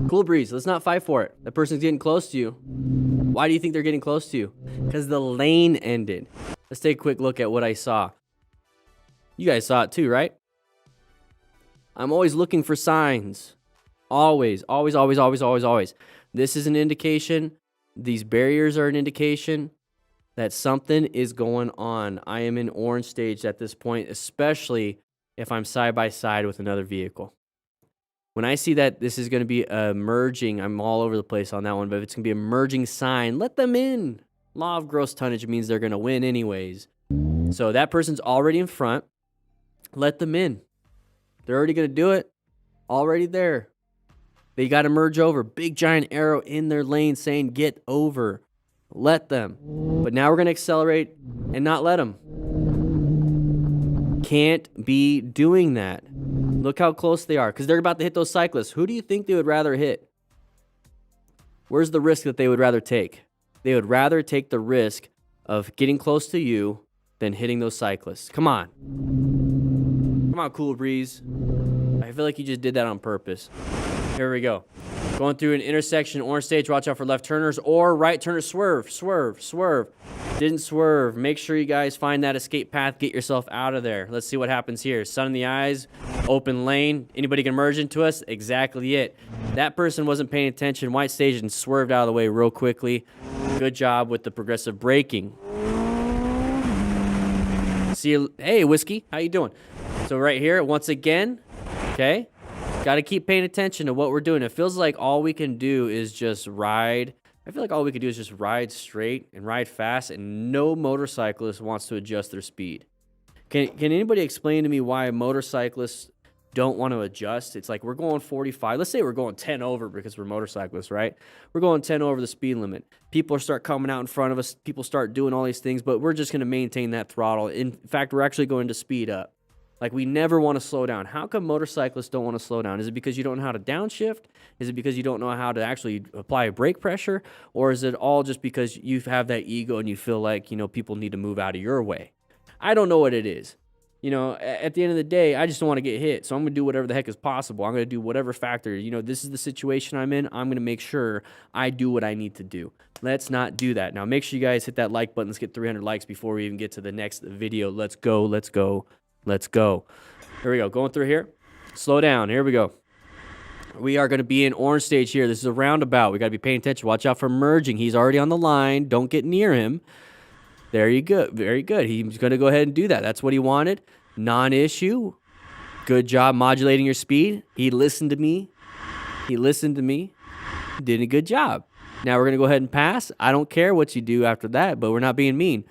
Cool Breeze. Let's not fight for it. That person's getting close to you. Why do you think they're getting close to you? Because the lane ended. Let's take a quick look at what I saw. You guys saw it too, right? I'm always looking for signs. Always, always, always, always, always, always. This is an indication. These barriers are an indication that something is going on. I am in orange stage at this point, especially if I'm side by side with another vehicle. When I see that this is going to be a merging, I'm all over the place on that one, but if it's going to be a merging sign, let them in. Law of gross tonnage means they're going to win anyways. So that person's already in front. Let them in. They're already going to do it. Already there. They got to merge over. Big giant arrow in their lane saying get over. Let them. But now we're going to accelerate and not let them. Can't be doing that. Look how close they are, because they're about to hit those cyclists. Who do you think they would rather hit? Where's the risk that they would rather take? They would rather take the risk of getting close to you than hitting those cyclists. Come on. Come on, Cool Breeze. I feel like you just did that on purpose. Here we go. Going through an intersection, orange stage, watch out for left turners or right turners. Swerve, swerve, swerve. Didn't swerve. Make sure you guys find that escape path. Get yourself out of there. Let's see what happens here. Sun in the eyes, open lane. Anybody can merge into us? Exactly it. That person wasn't paying attention. White stage and swerved out of the way real quickly. Good job with the progressive braking. See you. Hey, Whiskey. How you doing? So right here, once again, okay? Got to keep paying attention to what we're doing. It feels like all we can do is just ride. I feel like all we can do is just ride straight and ride fast, and no motorcyclist wants to adjust their speed. Can anybody explain to me why motorcyclists don't want to adjust? It's like we're going 45. Let's say we're going 10 over because we're motorcyclists, right? We're going 10 over the speed limit. People start coming out in front of us. People start doing all these things, but we're just going to maintain that throttle. In fact, we're actually going to speed up. Like, we never want to slow down. How come motorcyclists don't want to slow down? Is it because you don't know how to downshift? Is it because you don't know how to actually apply brake pressure? Or is it all just because you have that ego and you feel like, you know, people need to move out of your way? I don't know what it is. You know, at the end of the day, I just don't want to get hit. So I'm going to do whatever the heck is possible. I'm going to do whatever factor. You know, this is the situation I'm in. I'm going to make sure I do what I need to do. Let's not do that. Now, make sure you guys hit that like button. Let's get 300 likes before we even get to the next video. Let's go. Let's go. Let's go. Here we go. Going through here. Slow down. Here we go. We are going to be in orange stage here. This is a roundabout. We got to be paying attention. Watch out for merging. He's already on the line. Don't get near him. There you go. Very good. He's going to go ahead and do that. That's what he wanted. Non-issue. Good job modulating your speed. He listened to me. He listened to me. Did a good job. Now we're going to go ahead and pass. I don't care what you do after that, but we're not being mean.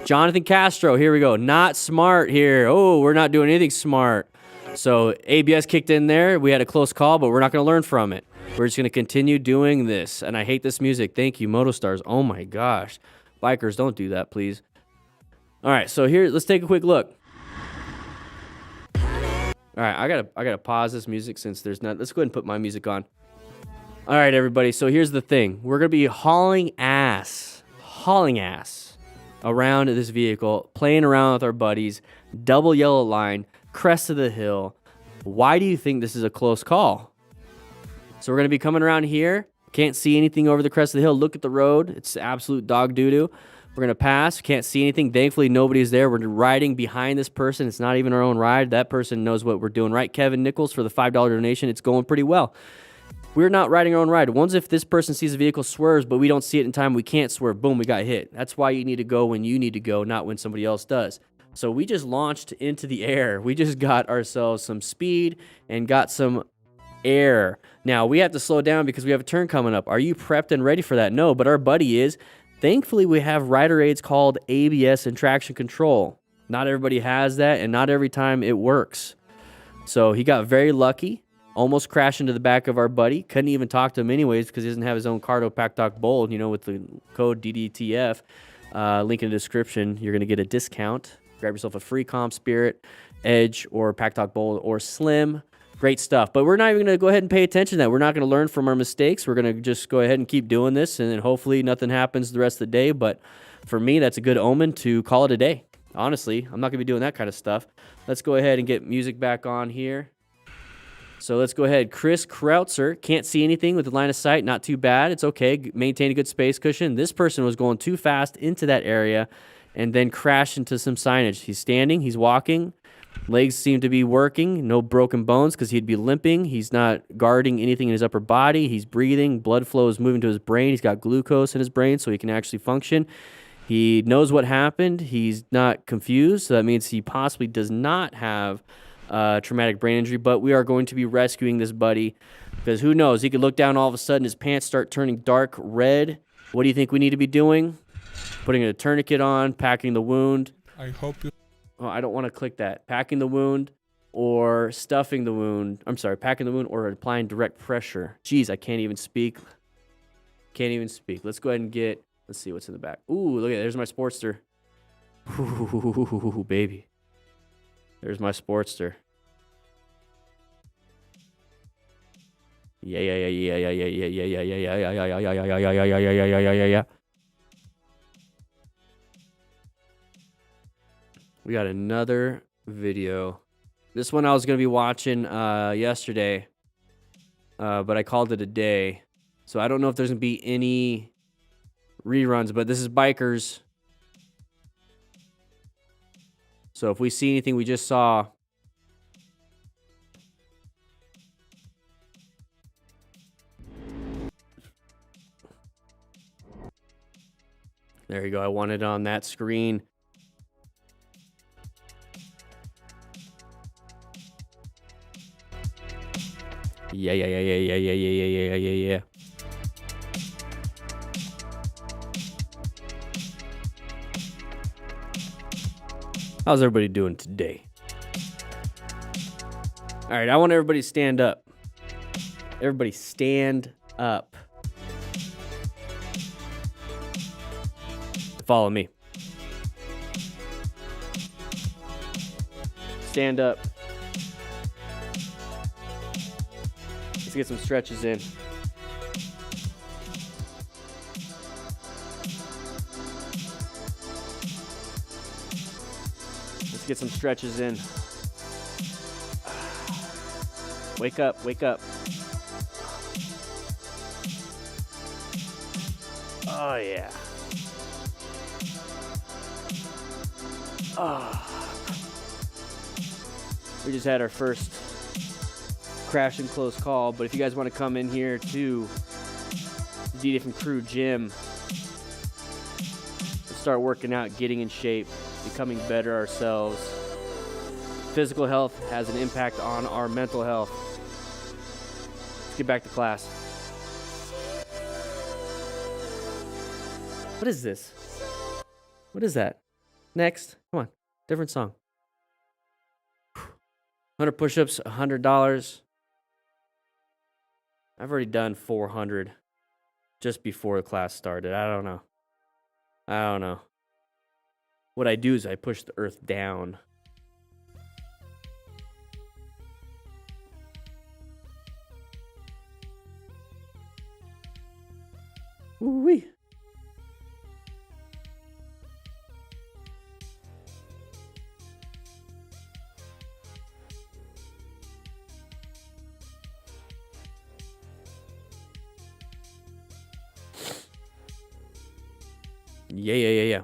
Jonathan Castro, here we go. Not smart here. Oh, we're not doing anything smart. So ABS kicked in there. We had a close call, but we're not going to learn from it. We're just going to continue doing this. And I hate this music. Thank you, Motostars. Oh my gosh. Bikers, don't do that, please. All right, so here, let's take a quick look. All right, I gotta pause this music since there's not. Let's go ahead and put my music on. All right, everybody. So here's the thing. We're gonna be hauling ass around this vehicle, playing around with our buddies, double yellow line, crest of the hill. Why do you think this is a close call? So we're going to be coming around here. Can't see anything over the crest of the hill. Look at the road. It's absolute dog doo-doo. We're going to pass. Can't see anything. Thankfully, nobody's there. We're riding behind this person. It's not even our own ride. That person knows what we're doing. Right, Kevin Nichols, for the $5 donation. It's going pretty well. We're not riding our own ride. Once if this person sees a vehicle, swerves, but we don't see it in time, we can't swerve. Boom, we got hit. That's why you need to go when you need to go, not when somebody else does. So we just launched into the air. We just got ourselves some speed and got some air. Now, we have to slow down because we have a turn coming up. Are you prepped and ready for that? No, but our buddy is. Thankfully, we have rider aids called ABS and traction control. Not everybody has that, and not every time it works. So he got very lucky. Almost crashed into the back of our buddy. Couldn't even talk to him anyways because he doesn't have his own Cardo Pack Bold. You know, with the code DDTF, link in the description, you're going to get a discount. Grab yourself a free Comp Spirit, Edge, or Pack Bold, or Slim. Great stuff. But we're not even going to go ahead and pay attention to that. We're not going to learn from our mistakes. We're going to just go ahead and keep doing this, and then hopefully nothing happens the rest of the day. But for me, that's a good omen to call it a day. Honestly, I'm not going to be doing that kind of stuff. Let's go ahead and get music back on here. So let's go ahead. Chris Krautzer, can't see anything with the line of sight. Not too bad. It's okay. Maintain a good space cushion. This person was going too fast into that area and then crashed into some signage. He's standing. He's walking. Legs seem to be working. No broken bones because he'd be limping. He's not guarding anything in his upper body. He's breathing. Blood flow is moving to his brain. He's got glucose in his brain so he can actually function. He knows what happened. He's not confused. So that means he possibly does not have traumatic brain injury, but we are going to be rescuing this buddy because who knows, he could look down, all of a sudden his pants start turning dark red. What do you think we need to be doing? Putting a tourniquet on, packing the wound. I hope you... Oh, I don't want to click that. Packing the wound or stuffing the wound. I'm sorry, packing the wound or applying direct pressure. Jeez, I can't even speak. Can't even speak. Let's go ahead and get, let's see what's in the back. Ooh, look at that. There's my Sportster. Ooh, baby. There's my Sportster. Yeah. We got another video This one I was going to be watching yesterday, but I called it a day. So I don't know if there's going to be any reruns, but this is Bikers. So if we see anything we just saw, there you go. I want it on that screen. Yeah. How's everybody doing today? All right, I want everybody to stand up. Everybody stand up. Follow me. Stand up. Let's get some stretches in. Let's get some stretches in. Wake up, wake up. Oh, yeah. We just had our first crash and close call, but if you guys want to come in here to the D Different Crew gym, start working out, getting in shape, becoming better ourselves. Physical health has an impact on our mental health. Let's get back to class. What is this? What is that? Next. Come on. Different song. 100 push-ups, $100. I've already done 400 just before the class started. I don't know. What I do is I push the earth down. Woo-wee. Yeah.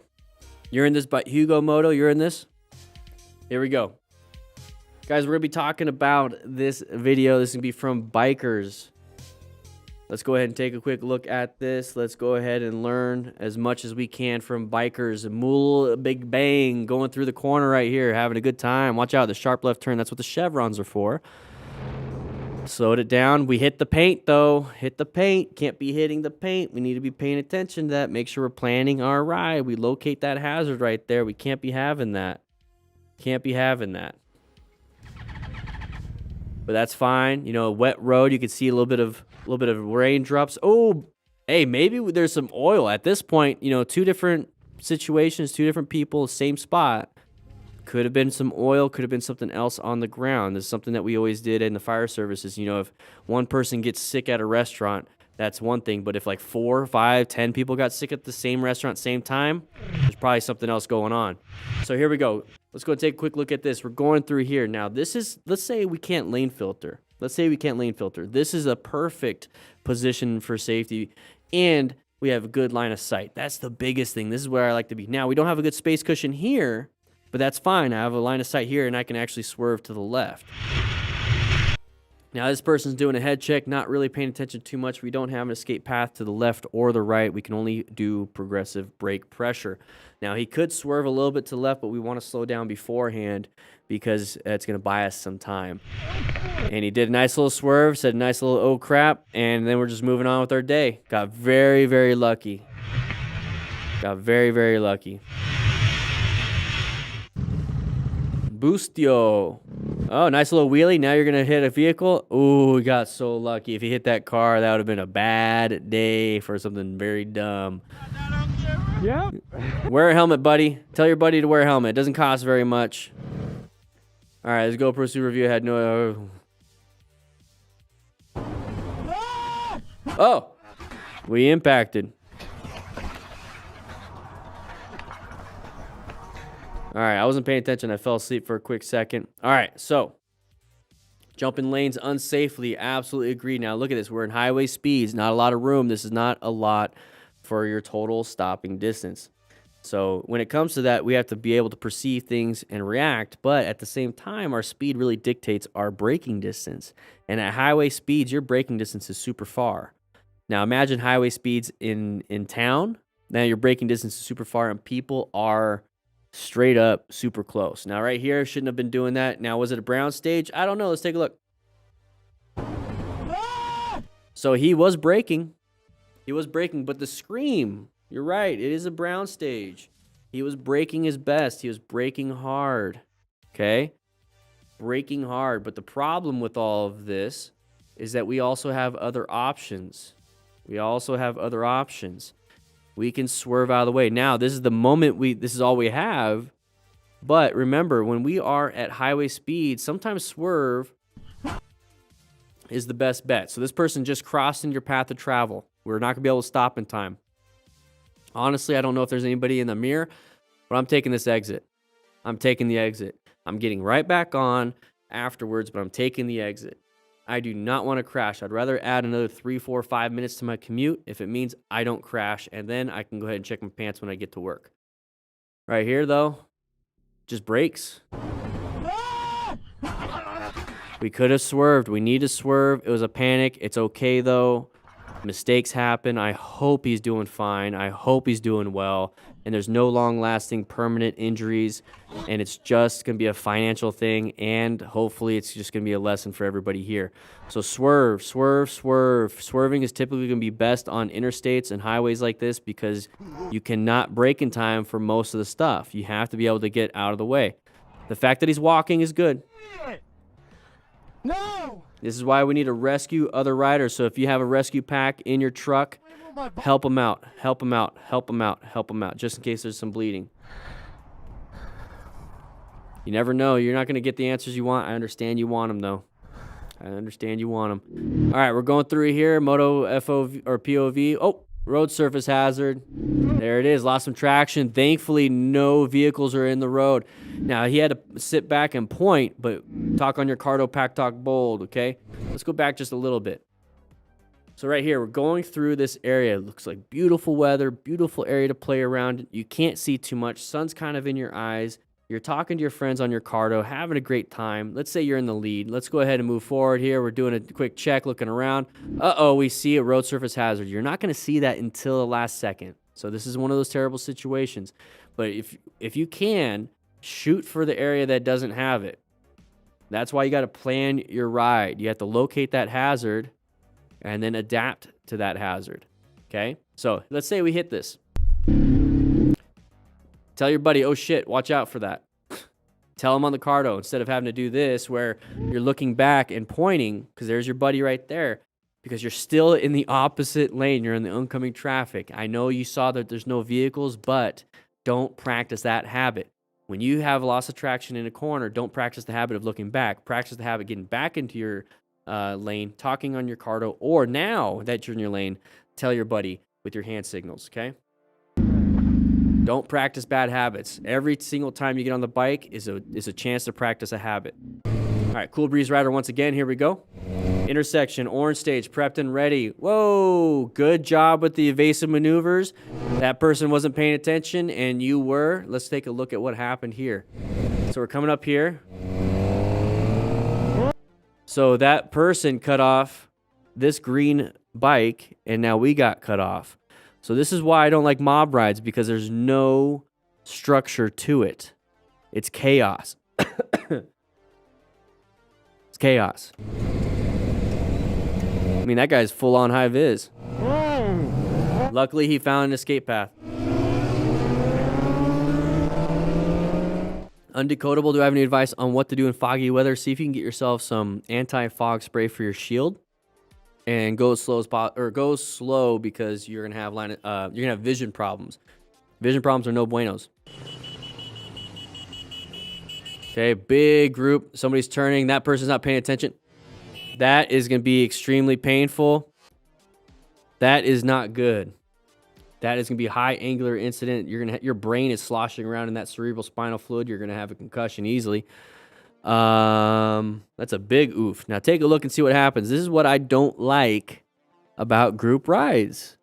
You're in this, but Hugo Moto, you're in this? Here we go. Guys, we're going to be talking about this video. This is going to be from Bikers. Let's go ahead and take a quick look at this. Let's go ahead and learn as much as we can from Bikers. Mool Big Bang going through the corner right here, having a good time. Watch out, the sharp left turn. That's what the chevrons are for. Slowed it down. We hit the paint, though. Hit the paint. Can't be hitting the paint. We need to be paying attention to that. Make sure we're planning our ride. We locate that hazard right there. We can't be having that. Can't be having that. But that's fine. You know, a wet road. You can see a little bit of raindrops. Oh, hey, maybe there's some oil at this point. You know, two different situations, two different people, same spot. Could have been some oil, could have been something else on the ground. This is something that we always did in the fire services. You know, if one person gets sick at a restaurant, that's one thing. But if like 4, 5, 10 people got sick at the same restaurant, same time, there's probably something else going on. So here we go. Let's go take a quick look at this. We're going through here. Now, this is, let's say we can't lane filter. This is a perfect position for safety, and we have a good line of sight. That's the biggest thing. This is where I like to be. Now, we don't have a good space cushion here, but that's fine. I have a line of sight here, and I can actually swerve to the left. Now, this person's doing a head check, not really paying attention too much. We don't have an escape path to the left or the right. We can only do progressive brake pressure. Now, he could swerve a little bit to the left, but we want to slow down beforehand because it's going to buy us some time. And he did a nice little swerve, said a nice little oh crap, and then we're just moving on with our day. Got very, very lucky. Got very, very lucky. Boostio. Oh, nice little wheelie. Now you're going to hit a vehicle. Ooh, we got so lucky. If he hit that car, that would have been a bad day for something very dumb. Yeah. Wear a helmet, buddy. Tell your buddy to wear a helmet. It doesn't cost very much. All right, let's go. Pursue review. Had no... Oh, we impacted. All right, I wasn't paying attention. I fell asleep for a quick second. All right, so Jumping lanes unsafely, absolutely agree. Now look at this, we're in highway speeds, not a lot of room. This is not a lot for your total stopping distance. So when it comes to that, we have to be able to perceive things and react, but at the same time, our speed really dictates our braking distance. And at highway speeds, your braking distance is super far. Now imagine highway speeds in town. Now your braking distance is super far and people are straight up super close. Now right here, shouldn't have been doing that. Now was it a brown stage? I don't know. Let's take a look. So he was braking. He was braking, but the scream, you're right, it is a brown stage. He was braking his best. He was braking hard. Okay? Braking hard. But the problem with all of this is that we also have other options. We also have other options. We can swerve out of the way. Now, this is the moment this is all we have. But remember, when we are at highway speed, sometimes swerve is the best bet. So this person just crossed in your path of travel. We're not gonna be able to stop in time. Honestly, I don't know if there's anybody in the mirror, but I'm taking this exit. I'm taking the exit. I'm getting right back on afterwards, but I'm taking the exit. I do not want to crash. I'd rather add another 3, 4, 5 minutes to my commute if it means I don't crash, and then I can go ahead and check my pants when I get to work. Right here, though, just brakes. We could have swerved. We need to swerve. It was a panic. It's okay, though. Mistakes happen. I hope he's doing fine. I hope he's doing well. And there's no long-lasting permanent injuries. And it's just going to be a financial thing. And hopefully it's just going to be a lesson for everybody here. So swerve, swerve, swerve. Swerving is typically going to be best on interstates and highways like this because you cannot brake in time for most of the stuff. You have to be able to get out of the way. The fact that he's walking is good. No! This is why we need to rescue other riders. So if you have a rescue pack in your truck, help them out, help them out, help them out, help them out, just in case there's some bleeding. You never know. You're not going to get the answers you want. I understand you want them, though. I understand you want them. All right, we're going through here. Moto FOV or POV. Oh, road surface hazard. There it is. Lost some traction. Thankfully, no vehicles are in the road. Now, he had to sit back and point, but talk on your Cardo, Pack Talk Bold, okay? Let's go back just a little bit. So right here, we're going through this area. It looks like beautiful weather, beautiful area to play around. You can't see too much. Sun's kind of in your eyes. You're talking to your friends on your Cardo, having a great time. Let's say you're in the lead. Let's go ahead and move forward here. We're doing a quick check, looking around. Uh-oh, we see a road surface hazard. You're not going to see that until the last second. So this is one of those terrible situations. But if you can, shoot for the area that doesn't have it. That's why you got to plan your ride. You have to locate that hazard and then adapt to that hazard. Okay? So let's say we hit this. Tell your buddy, oh shit, watch out for that. Tell him on the Cardo instead of having to do this where you're looking back and pointing because there's your buddy right there because you're still in the opposite lane. You're in the oncoming traffic. I know you saw that there's no vehicles, but don't practice that habit. When you have loss of traction in a corner, don't practice the habit of looking back. Practice the habit of getting back into your lane, talking on your Cardo, or now that you're in your lane, tell your buddy with your hand signals, okay? Don't practice bad habits. Every single time you get on the bike is a chance to practice a habit. All right, Cool Breeze Rider once again. Here we go. Intersection, orange stage, prepped and ready. Whoa, good job with the evasive maneuvers. That person wasn't paying attention and you were. Let's take a look at what happened here. So we're coming up here. So that person cut off this green bike and now we got cut off. So this is why I don't like mob rides because there's no structure to it. It's chaos. It's chaos. I mean, that guy's full on high vis. Luckily, he found an escape path. Undecodable, do I have any advice on what to do in foggy weather? See if you can get yourself some anti-fog spray for your shield. And go as slow as possible, or go slow because you're gonna have vision problems. Vision problems are no buenos. Okay, big group. Somebody's turning. That person's not paying attention. That is gonna be extremely painful. That is not good. That is gonna be a high angular incident. Your brain is sloshing around in that cerebral spinal fluid. You're gonna have a concussion easily. That's a big oof. Now take a look and see what happens. This is what I don't like about group rides.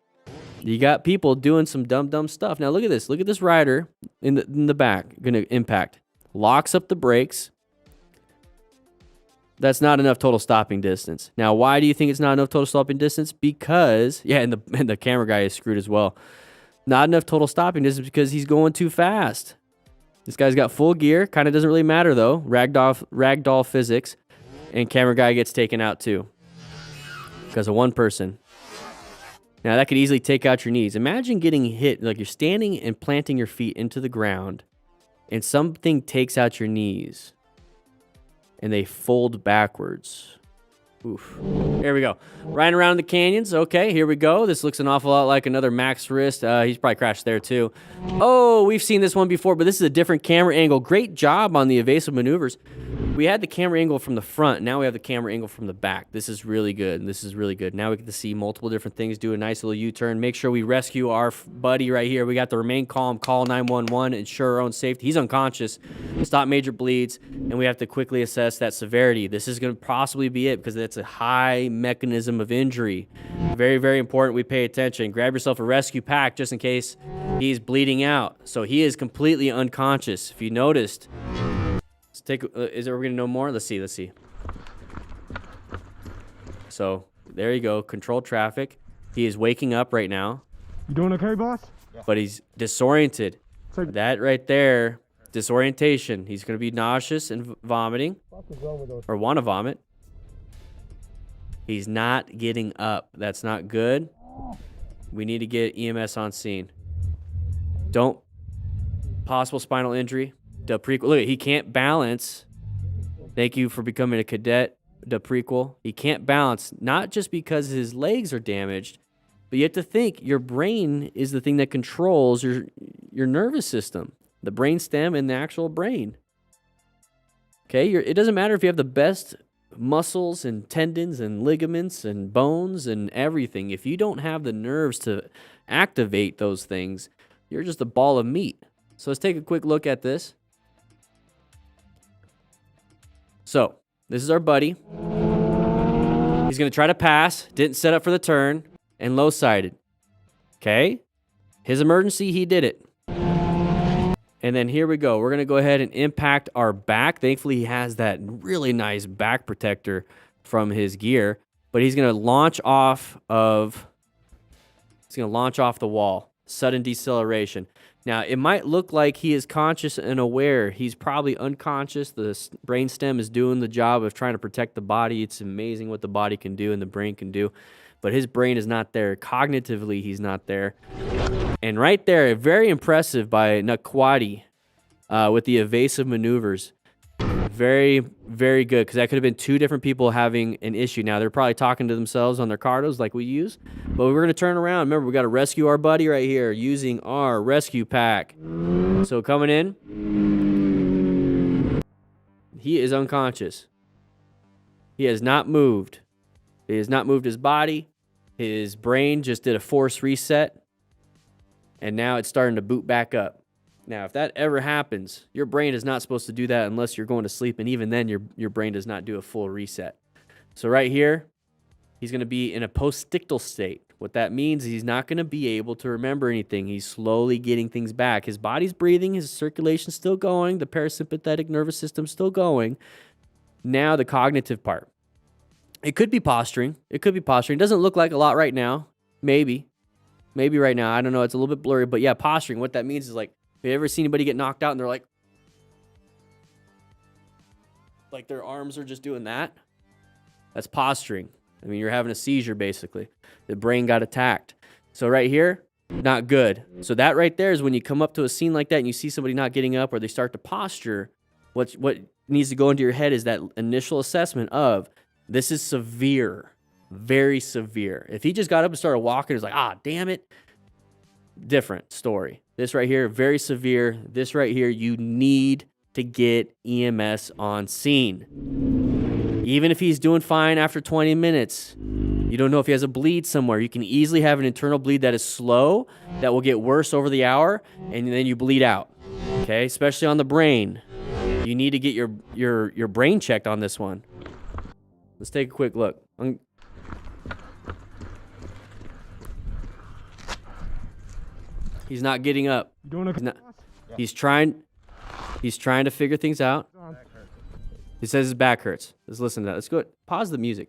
You got people doing some dumb stuff. Now look at this. Look at this rider in the back. Gonna impact. Locks up the brakes. That's not enough total stopping distance. Now, why do you think it's not enough total stopping distance? Because, yeah, and the camera guy is screwed as well. Not enough total stopping distance because he's going too fast. This guy's got full gear. Kind of doesn't really matter, though. Ragdoll physics. And camera guy gets taken out, too. Because of one person. Now, that could easily take out your knees. Imagine getting hit, like you're standing and planting your feet into the ground, and something takes out your knees. And they fold backwards. Oof. There we go. Riding around the canyons. Okay, here we go. This looks an awful lot like another Max wrist. He's probably crashed there too. Oh, we've seen this one before, but this is a different camera angle. Great job on the evasive maneuvers. We had the camera angle from the front. Now we have the camera angle from the back. This is really good. This is really good. Now we get to see multiple different things. Do a nice little U-turn. Make sure we rescue our buddy right here. We got to remain calm, call 911, ensure our own safety. He's unconscious. Stop major bleeds, and we have to quickly assess that severity. This is going to possibly be it because it's a high mechanism of injury. Very, very important we pay attention. Grab yourself a rescue pack just in case he's bleeding out. So he is completely unconscious. If you noticed, let's take. Is there? We're gonna know more. Let's see. So there you go. Control traffic. He is waking up right now. You doing okay, boss? But he's disoriented. That right there, disorientation. He's gonna be nauseous and vomiting, or want to vomit. He's not getting up. That's not good. We need to get EMS on scene. Don't. Possible spinal injury. The prequel. Look, he can't balance. Thank you for becoming a cadet. The prequel. He can't balance, not just because his legs are damaged, but you have to think your brain is the thing that controls your nervous system, the brain stem and the actual brain. Okay, it doesn't matter if you have the best muscles and tendons and ligaments and bones and everything. If you don't have the nerves to activate those things, you're just a ball of meat. So let's take a quick look at this. So this is our buddy. He's going to try to pass, didn't set up for the turn, and low-sided. Okay? His emergency, he did it. And then here we go. We're going to go ahead and impact our back. Thankfully, he has that really nice back protector from his gear. But he's going to launch off the wall. Sudden deceleration. Now, it might look like he is conscious and aware. He's probably unconscious. The brain stem is doing the job of trying to protect the body. It's amazing what the body can do and the brain can do. But his brain is not there. Cognitively, he's not there. And right there, very impressive by Nakwati with the evasive maneuvers. Very, very good, because that could have been two different people having an issue. Now, they're probably talking to themselves on their cardos like we use, but we're going to turn around. Remember, we got to rescue our buddy right here using our rescue pack. So coming in, he is unconscious. He has not moved. He has not moved his body. His brain just did a force reset, and now it's starting to boot back up. Now, if that ever happens, your brain is not supposed to do that unless you're going to sleep, and even then, your brain does not do a full reset. So right here, he's going to be in a postictal state. What that means is he's not going to be able to remember anything. He's slowly getting things back. His body's breathing, his circulation's still going, the parasympathetic nervous system's still going. Now the cognitive part. It could be posturing. It could be posturing. It doesn't look like a lot right now. Maybe right now. I don't know. It's a little bit blurry, but yeah, posturing. What that means is like, have you ever seen anybody get knocked out and they're like their arms are just doing that? That's posturing. I mean, you're having a seizure basically. The brain got attacked. So right here, not good. So that right there is when you come up to a scene like that and you see somebody not getting up or they start to posture, what needs to go into your head is that initial assessment of this is severe, very severe. If he just got up and started walking, it's like, damn it. Different story. This right here, very severe. This right here, you need to get EMS on scene. Even if he's doing fine after 20 minutes, you don't know if he has a bleed somewhere. You can easily have an internal bleed that is slow, that will get worse over the hour, and then you bleed out. Okay, especially on the brain. You need to get your brain checked on this one. Let's take a quick look. He's not getting up. You doing okay? He's trying to figure things out. He says his back hurts. Let's listen to that. Let's go. Pause the music.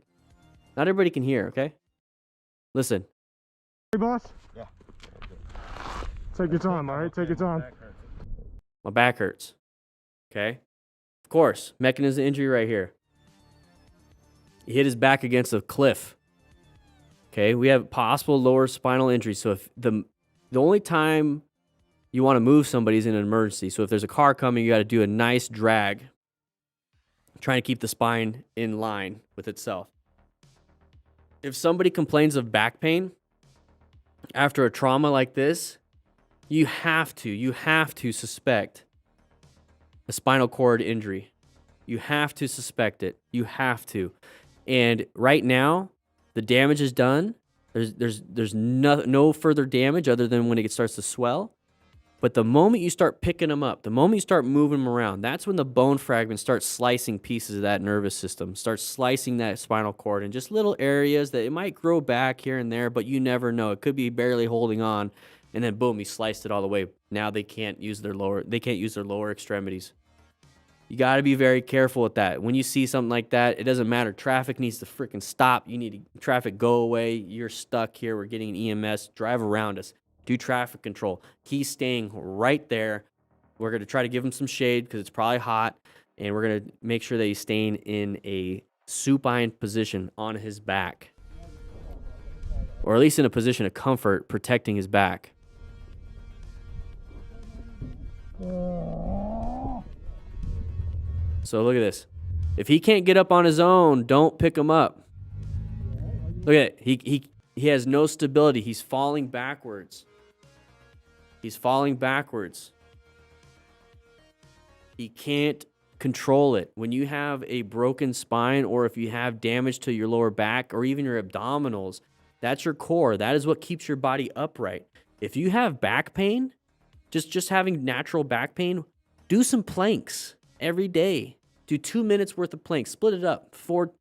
Not everybody can hear, okay? Listen. Hey, boss? Yeah. Take your time, all right? Take your time. My back hurts. Okay? Of course. Mechanism injury right here. He hit his back against a cliff. Okay? We have possible lower spinal injury. So if the only time you want to move somebody is in an emergency. So if there's a car coming, you got to do a nice drag, trying to keep the spine in line with itself. If somebody complains of back pain after a trauma like this, you have to suspect a spinal cord injury. You have to suspect it. You have to. And right now, the damage is done. There's no further damage other than when it starts to swell. But the moment you start picking them up, the moment you start moving them around, that's when the bone fragments start slicing pieces of that nervous system, start slicing that spinal cord in just little areas that it might grow back here and there, but you never know. It could be barely holding on, and then boom, he sliced it all the way. Now they can't use their lower extremities. You got to be very careful with that. When you see something like that, it doesn't matter. Traffic needs to freaking stop. You need traffic go away. You're stuck here. We're getting an EMS. Drive around us. Do traffic control. He's staying right there. We're going to try to give him some shade because it's probably hot. And we're going to make sure that he's staying in a supine position on his back. Or at least in a position of comfort, protecting his back. So look at this. If he can't get up on his own, don't pick him up. Look at it. He has no stability. He's falling backwards. He's falling backwards. He can't control it. When you have a broken spine, or if you have damage to your lower back or even your abdominals, that's your core. That is what keeps your body upright. If you have back pain, just having natural back pain, do some planks every day. Do 2 minutes worth of planks. Split it up. Four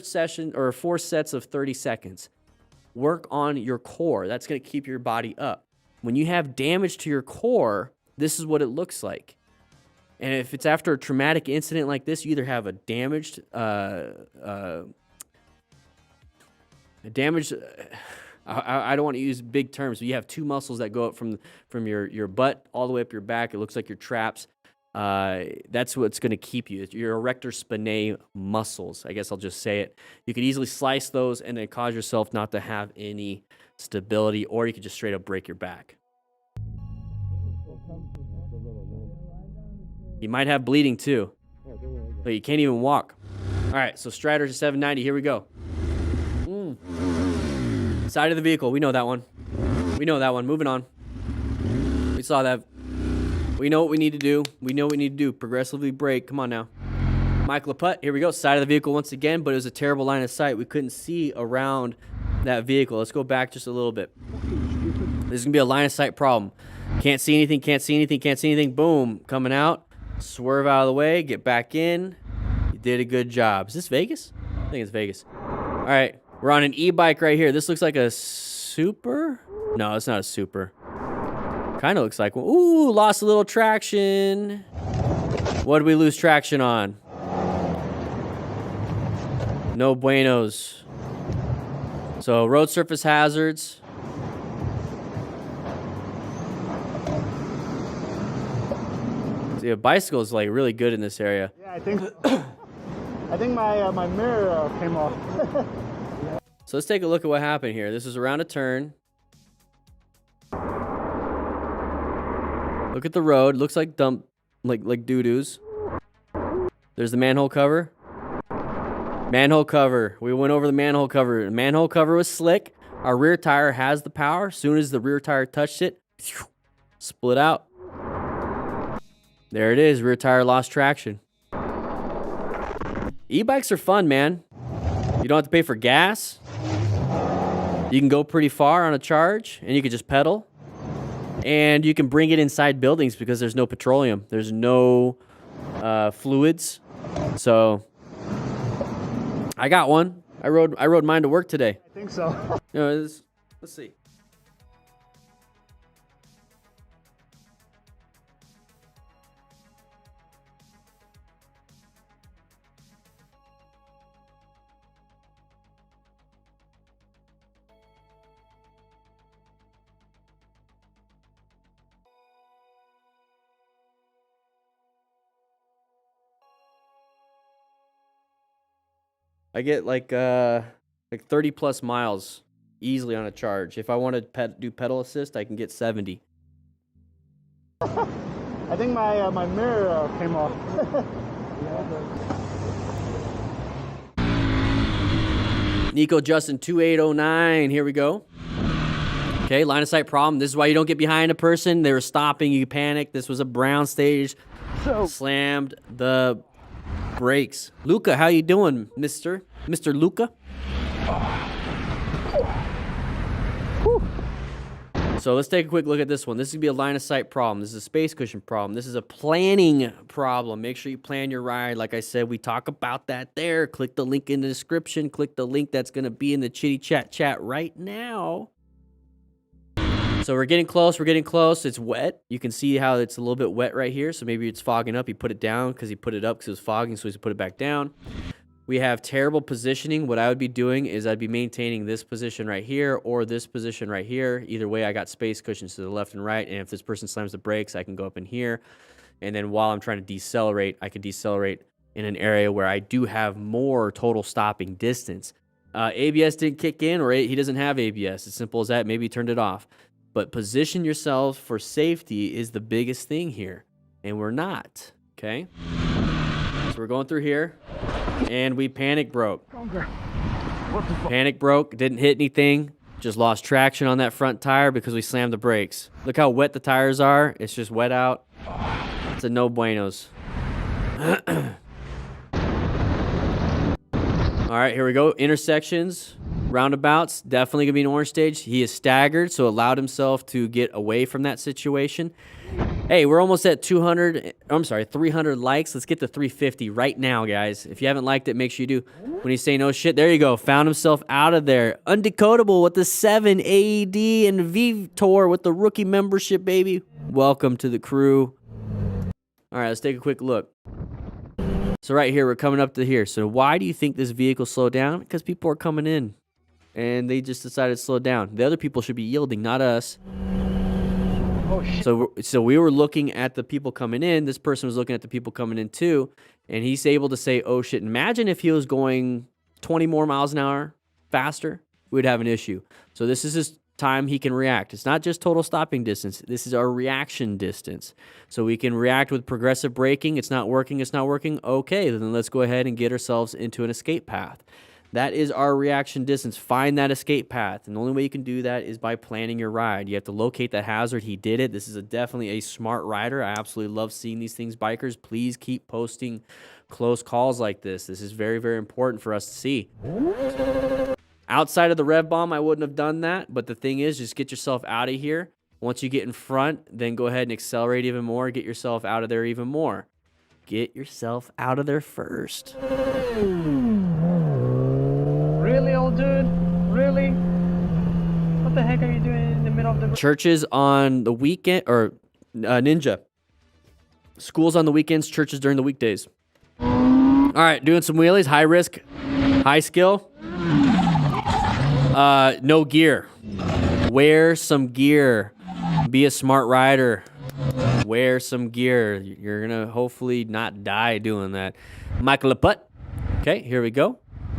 sets of 30 seconds. Work on your core. That's going to keep your body up. When you have damage to your core, this is what it looks like. And if it's after a traumatic incident like this, you either have a damaged, I don't want to use big terms, but you have two muscles that go up from your butt all the way up your back. It looks like your traps. That's what's going to keep you. Your erector spinae muscles. I guess I'll just say it. You could easily slice those and then cause yourself not to have any stability, or you could just straight up break your back. You might have bleeding too, but you can't even walk. All right, so Strider to 790. Here we go. Side of the vehicle. We know that one. We know that one. Moving on. We saw that. We know what we need to do. We know what we need to do. Progressively brake. Come on now. Mike LaPutte. Here we go. Side of the vehicle once again, but it was a terrible line of sight. We couldn't see around that vehicle. Let's go back just a little bit. This is going to be a line of sight problem. Can't see anything, can't see anything, can't see anything. Boom. Coming out. Swerve out of the way. Get back in. You did a good job. Is this Vegas? I think it's Vegas. All right. We're on an e-bike right here. This looks like a Super? No, it's not a Super. Kind of looks like one. Ooh, lost a little traction. What did we lose traction on? No buenos. So, road surface hazards. See, a bicycle is like really good in this area. Yeah, I think my mirror came off. So let's take a look at what happened here. This is around a turn. Look at the road. Looks like like doo-doos. There's the manhole cover. Manhole cover. We went over the manhole cover. The manhole cover was slick. Our rear tire has the power. As soon as the rear tire touched it, split out. There it is. Rear tire lost traction. E-bikes are fun, man. You don't have to pay for gas. You can go pretty far on a charge, and you can just pedal. And you can bring it inside buildings because there's no petroleum. There's no fluids. So I got one. I rode mine to work today. I think so. You know, let's see. I get like 30 plus miles easily on a charge. If I want to do pedal assist, I can get 70. I think my mirror came off. Nico Justin 2809. Here we go. Okay, line of sight problem. This is why you don't get behind a person. They were stopping. You panic. This was a brown stage. Slammed the brakes. Luca, how you doing, Mr. Luca? So let's take a quick look at this one. This is going to be a line of sight problem. This is a space cushion problem. This is a planning problem. Make sure you plan your ride. Like I said, we talk about that there. Click the link in the description. Click the link that's going to be in the Chitty Chat right now. So we're getting close. We're getting close. It's wet. You can see how it's a little bit wet right here. So maybe it's fogging up. He put it down because he put it up because it was fogging. So he's put it back down. We have terrible positioning. What I would be doing is I'd be maintaining this position right here or this position right here. Either way, I got space cushions to the left and right. And if this person slams the brakes, I can go up in here. And then while I'm trying to decelerate, I can decelerate in an area where I do have more total stopping distance. ABS didn't kick in, or he doesn't have ABS. As simple as that. Maybe he turned it off. But position yourself for safety is the biggest thing here. And we're not. Okay? So we're going through here. And we panic broke. Panic broke. Didn't hit anything. Just lost traction on that front tire because we slammed the brakes. Look how wet the tires are. It's just wet out. It's a no buenos. All right, here we go. Intersections, roundabouts, definitely gonna be an orange stage. He is staggered, so allowed himself to get away from that situation. Hey, we're almost at 300 likes. Let's get to 350 right now, guys. If you haven't liked it, make sure you do. When he's saying, oh shit, there you go. Found himself out of there. Undecodable with the 7 AED and Vitor with the rookie membership, baby. Welcome to the crew. All right, let's take a quick look. So right here, we're coming up to here. So why do you think this vehicle slowed down? Because people are coming in, and they just decided to slow down. The other people should be yielding, not us. Oh, shit. So we were looking at the people coming in. This person was looking at the people coming in too, and he's able to say, "Oh shit!" Imagine if he was going 20 more miles an hour faster, we'd have an issue. So this is his time he can react. It's not just total stopping distance. This is our reaction distance. So we can react with progressive braking. It's not working. It's not working. Okay, then let's go ahead and get ourselves into an escape path. That is our reaction distance. Find that escape path. And the only way you can do that is by planning your ride. You have to locate that hazard. He did it. This is definitely a smart rider. I absolutely love seeing these things, bikers. Please keep posting close calls like this. This is very, very important for us to see. Outside of the rev bomb, I wouldn't have done that. But the thing is, just get yourself out of here. Once you get in front, then go ahead and accelerate even more. Get yourself out of there even more. Get yourself out of there first. Really, old dude? Really? What the heck are you doing in the middle of the road? Churches on the weekend, or Ninja. Schools on the weekends, churches during the weekdays. All right, doing some wheelies. High risk, high skill. No gear. Wear some gear. Be a smart rider. Wear some gear. You're going to hopefully not die doing that. Michael Leput. Okay, here we go.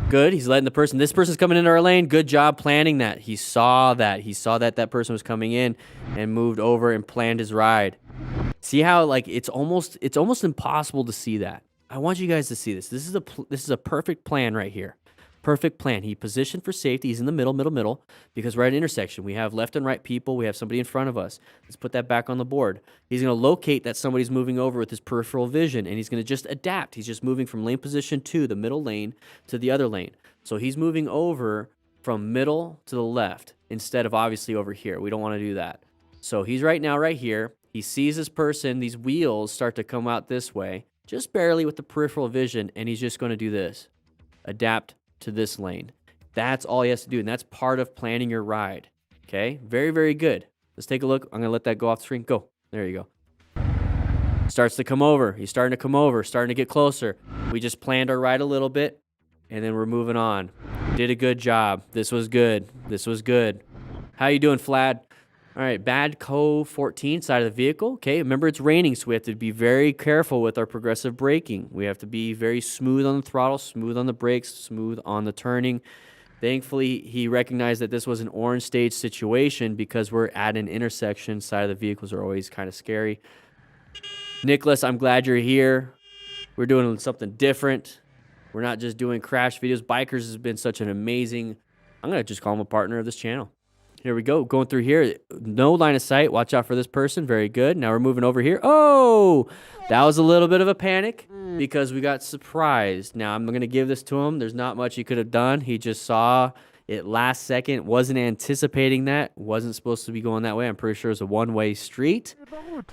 Good. He's letting this person's coming into our lane. Good job planning that. He saw that. He saw that that person was coming in and moved over and planned his ride. See how like it's almost impossible to see that. I want you guys to see this. This is a perfect plan right here. Perfect plan. He positioned for safety. He's in the middle, because we're at an intersection. We have left and right people. We have somebody in front of us. Let's put that back on the board. He's going to locate that somebody's moving over with his peripheral vision, and he's going to just adapt. He's just moving from lane position 2, the middle lane, to the other lane. So he's moving over from middle to the left instead of obviously over here. We don't want to do that. So he's right now right here. He sees this person. These wheels start to come out this way. just barely with the peripheral vision, and he's just going to do this. Adapt to this lane. That's all he has to do, and that's part of planning your ride. Okay? Very, very good. Let's take a look. I'm going to let that go off the screen. Go. There you go. Starts to come over. He's starting to come over, starting to get closer. We just planned our ride a little bit, and then we're moving on. Did a good job. This was good. This was good. How you doing, Flad? All right, bad Co-14 side of the vehicle. Okay, remember it's raining, so we have to be very careful with our progressive braking. We have to be very smooth on the throttle, smooth on the brakes, smooth on the turning. Thankfully, he recognized that this was an orange stage situation because we're at an intersection. Side of the vehicles are always kind of scary. Nicholas, I'm glad you're here. We're doing something different. We're not just doing crash videos. Bikers has been such an amazing, I'm going to just call him a partner of this channel. Here we go. Going through here. No line of sight. Watch out for this person. Very good. Now we're moving over here. Oh, that was a little bit of a panic because we got surprised. Now I'm going to give this to him. There's not much he could have done. He just saw it last second. Wasn't anticipating that. Wasn't supposed to be going that way. I'm pretty sure it's a one-way street.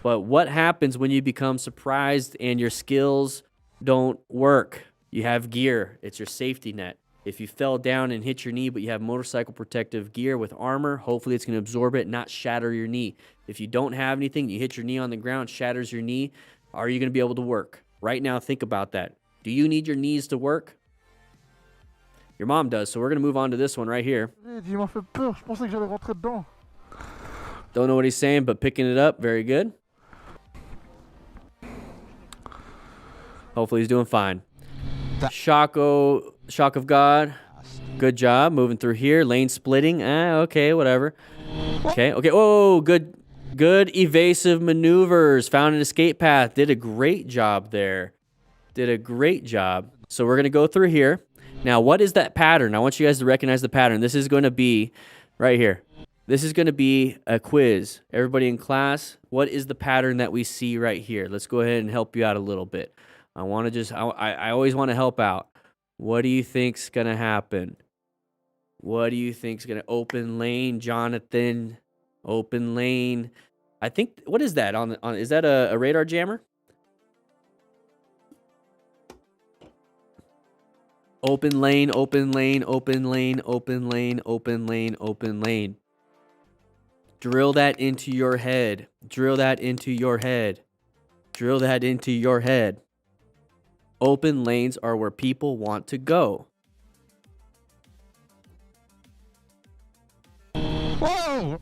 But what happens when you become surprised and your skills don't work? You have gear. It's your safety net. If you fell down and hit your knee, but you have motorcycle protective gear with armor, hopefully it's going to absorb it, not shatter your knee. If you don't have anything, you hit your knee on the ground, shatters your knee, are you going to be able to work? Right now, think about that. Do you need your knees to work? Your mom does, so we're going to move on to this one right here. Don't know what he's saying, but picking it up, very good. Hopefully he's doing fine. Shock of God, good job moving through here. Lane splitting, okay, whatever. Okay, whoa, good evasive maneuvers. Found an escape path. Did a great job there. Did a great job. So we're gonna go through here. Now, what is that pattern? I want you guys to recognize the pattern. This is going to be right here. This is going to be a quiz. Everybody in class, what is the pattern that we see right here? Let's go ahead and help you out a little bit. I always want to help out. What do you think's going to happen? What do you think's going to open lane, Jonathan? Open lane. I think, what is that is that a radar jammer? Open lane, open lane, open lane, open lane, open lane, open lane. Drill that into your head. Drill that into your head. Drill that into your head. Open lanes are where people want to go. Whoa!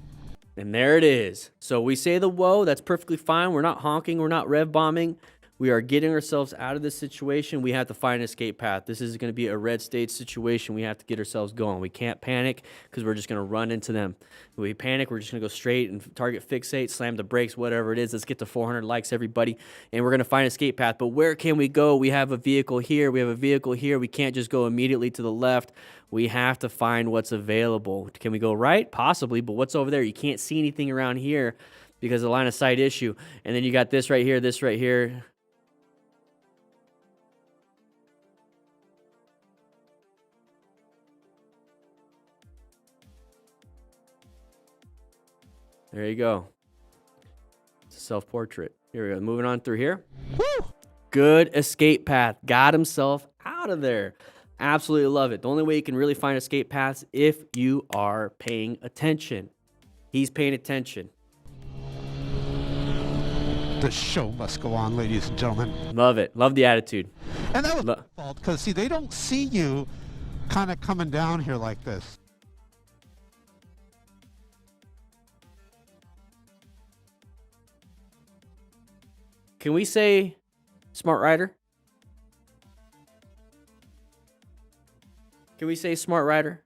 And there it is. So we say the whoa, that's perfectly fine. We're not honking, we're not rev bombing. We are getting ourselves out of this situation. We have to find an escape path. This is going to be a red stage situation. We have to get ourselves going. We can't panic because we're just going to run into them. If we panic, we're just going to go straight and target fixate, slam the brakes, whatever it is. Let's get to 400 likes, everybody. And we're going to find an escape path. But where can we go? We have a vehicle here. We have a vehicle here. We can't just go immediately to the left. We have to find what's available. Can we go right? Possibly. But what's over there? You can't see anything around here because of the line of sight issue. And then you got this right here, this right here. There you go. It's a self-portrait. Here we go. Moving on through here. Woo! Good escape path. Got himself out of there. Absolutely love it. The only way you can really find escape paths if you are paying attention. He's paying attention. The show must go on, ladies and gentlemen. Love it. Love the attitude. And that was my fault, because, see, they don't see you kind of coming down here like this. Can we say smart rider? Can we say smart rider?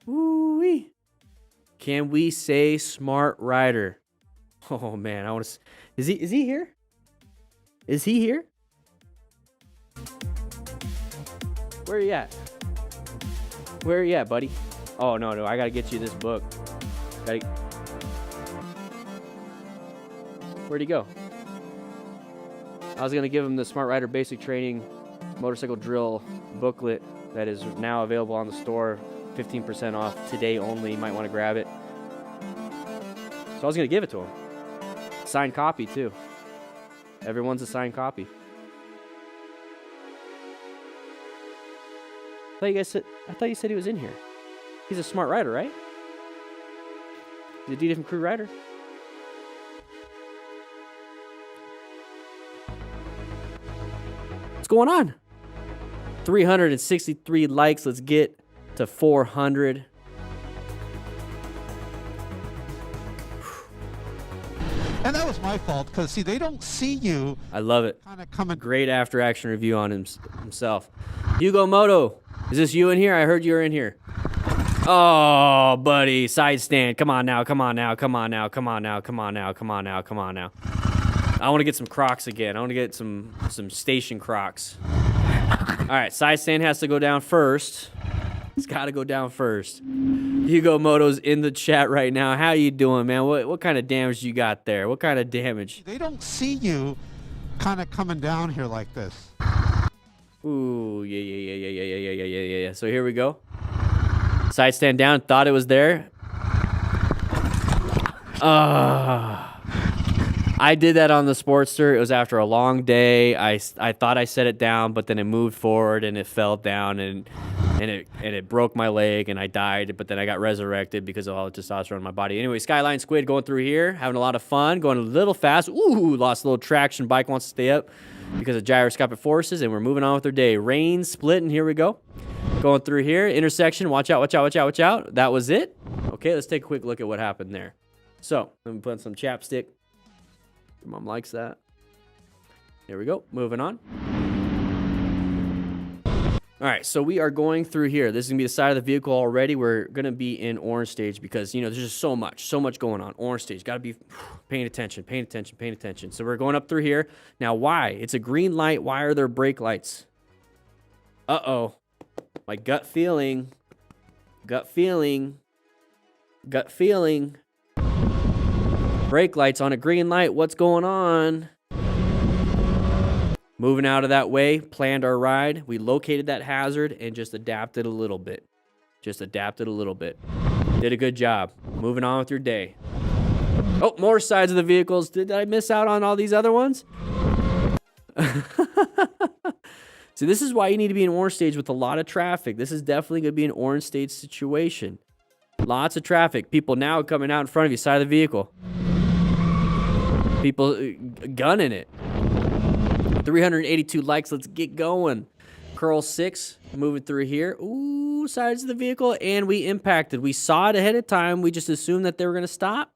Woo-wee. Can we say smart rider? Oh man, I want to. Is he here? Is he here? Where are you at? Where are you at, buddy? Oh no, I gotta get you this book. Where'd he go? I was going to give him the Smart Rider Basic Training Motorcycle Drill booklet that is now available on the store. 15% off today only. You might want to grab it. So I was going to give it to him. signed copy, too. Everyone's a signed copy. I thought you said he was in here. He's a smart rider, right? He's a D different crew rider. What's going on? 363 likes. Let's get to 400. And that was my fault, because, see, they don't see you I love it. kind of coming. Great after action review on himself. Hugo Moto, is this you in here? I heard you were in here. Oh, buddy, side stand. Come on now, come on now, come on now, come on now, come on now, come on now, come on now. I want to get some Crocs again. I want to get some station Crocs. All right, side stand has to go down first. It's got to go down first. Hugo Moto's in the chat right now. How you doing, man? What kind of damage you got there? What kind of damage? They don't see you kind of coming down here like this. Ooh, yeah. So here we go. Side stand down. Thought it was there. I did that on the Sportster. It was after a long day. I thought I set it down, but then it moved forward and it fell down and it broke my leg and I died. But then I got resurrected because of all the testosterone in my body. Anyway, Skyline Squid going through here, having a lot of fun, going a little fast. Ooh, lost a little traction. Bike wants to stay up because of gyroscopic forces, and we're moving on with our day. Rain splitting. Here we go. Going through here, intersection. Watch out, watch out, watch out, watch out. That was it. Okay, let's take a quick look at what happened there. So let me put some chapstick. Your mom likes that. There we go. Moving on. All right, so we are going through here. This is going to be the side of the vehicle already. We're going to be in orange stage because, you know, there's just so much going on. Orange stage. Got to be paying attention, paying attention, paying attention. So we're going up through here. Now, why? It's a green light. Why are there brake lights? Uh-oh. My gut feeling. Gut feeling. Gut feeling. Brake lights on a green light. What's going on? Moving out of that way, planned our ride. We located that hazard and just adapted a little bit. Just adapted a little bit. Did a good job. Moving on with your day. Oh, more sides of the vehicles. Did I miss out on all these other ones? See, this is why you need to be in orange stage with a lot of traffic. This is definitely going to be an orange stage situation. Lots of traffic. People now coming out in front of you, side of the vehicle. People gunning it. 382 likes. Let's get going. Curl 6, moving through here. Ooh, sides of the vehicle, and we impacted. We saw it ahead of time. We just assumed that they were going to stop.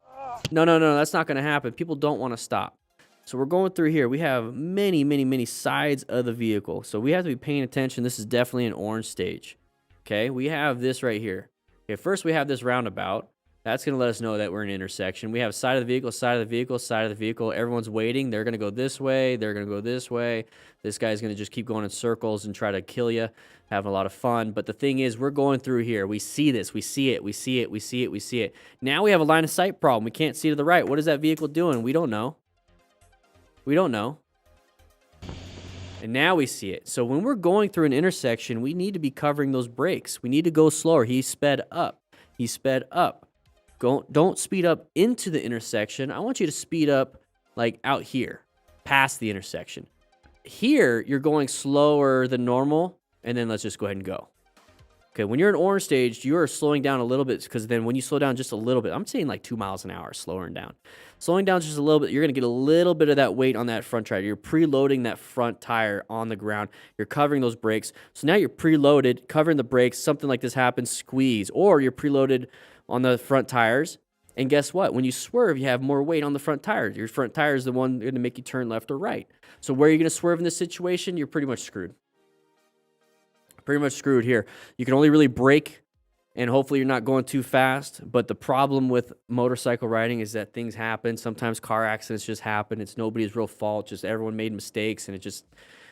No, that's not going to happen. People don't want to stop. So we're going through here. We have many sides of the vehicle. So we have to be paying attention. This is definitely an orange stage. Okay, we have this right here. Okay, first we have this roundabout. That's going to let us know that we're in an intersection. We have side of the vehicle, side of the vehicle, side of the vehicle. Everyone's waiting. They're going to go this way. They're going to go this way. This guy's going to just keep going in circles and try to kill you. Having a lot of fun. But the thing is, we're going through here. We see this. We see it. We see it. We see it. We see it. Now we have a line of sight problem. We can't see to the right. What is that vehicle doing? We don't know. We don't know. And now we see it. So when we're going through an intersection, we need to be covering those brakes. We need to go slower. He sped up. He sped up. Don't speed up into the intersection. I want you to speed up like out here, past the intersection. Here, you're going slower than normal, and then let's just go ahead and go. Okay, when you're in orange stage, you are slowing down a little bit because then when you slow down just a little bit, I'm saying like 2 miles an hour, slowing down. Slowing down just a little bit, you're going to get a little bit of that weight on that front tire. You're preloading that front tire on the ground. You're covering those brakes. So now you're preloaded, covering the brakes. Something like this happens, squeeze. Or you're preloaded on the front tires. And guess what? When you swerve, you have more weight on the front tire. Your front tire is the one going to make you turn left or right. So where are you going to swerve in this situation? You're pretty much screwed. Pretty much screwed here. You can only really brake, and hopefully you're not going too fast. But the problem with motorcycle riding is that things happen. Sometimes car accidents just happen. It's nobody's real fault. Just everyone made mistakes, and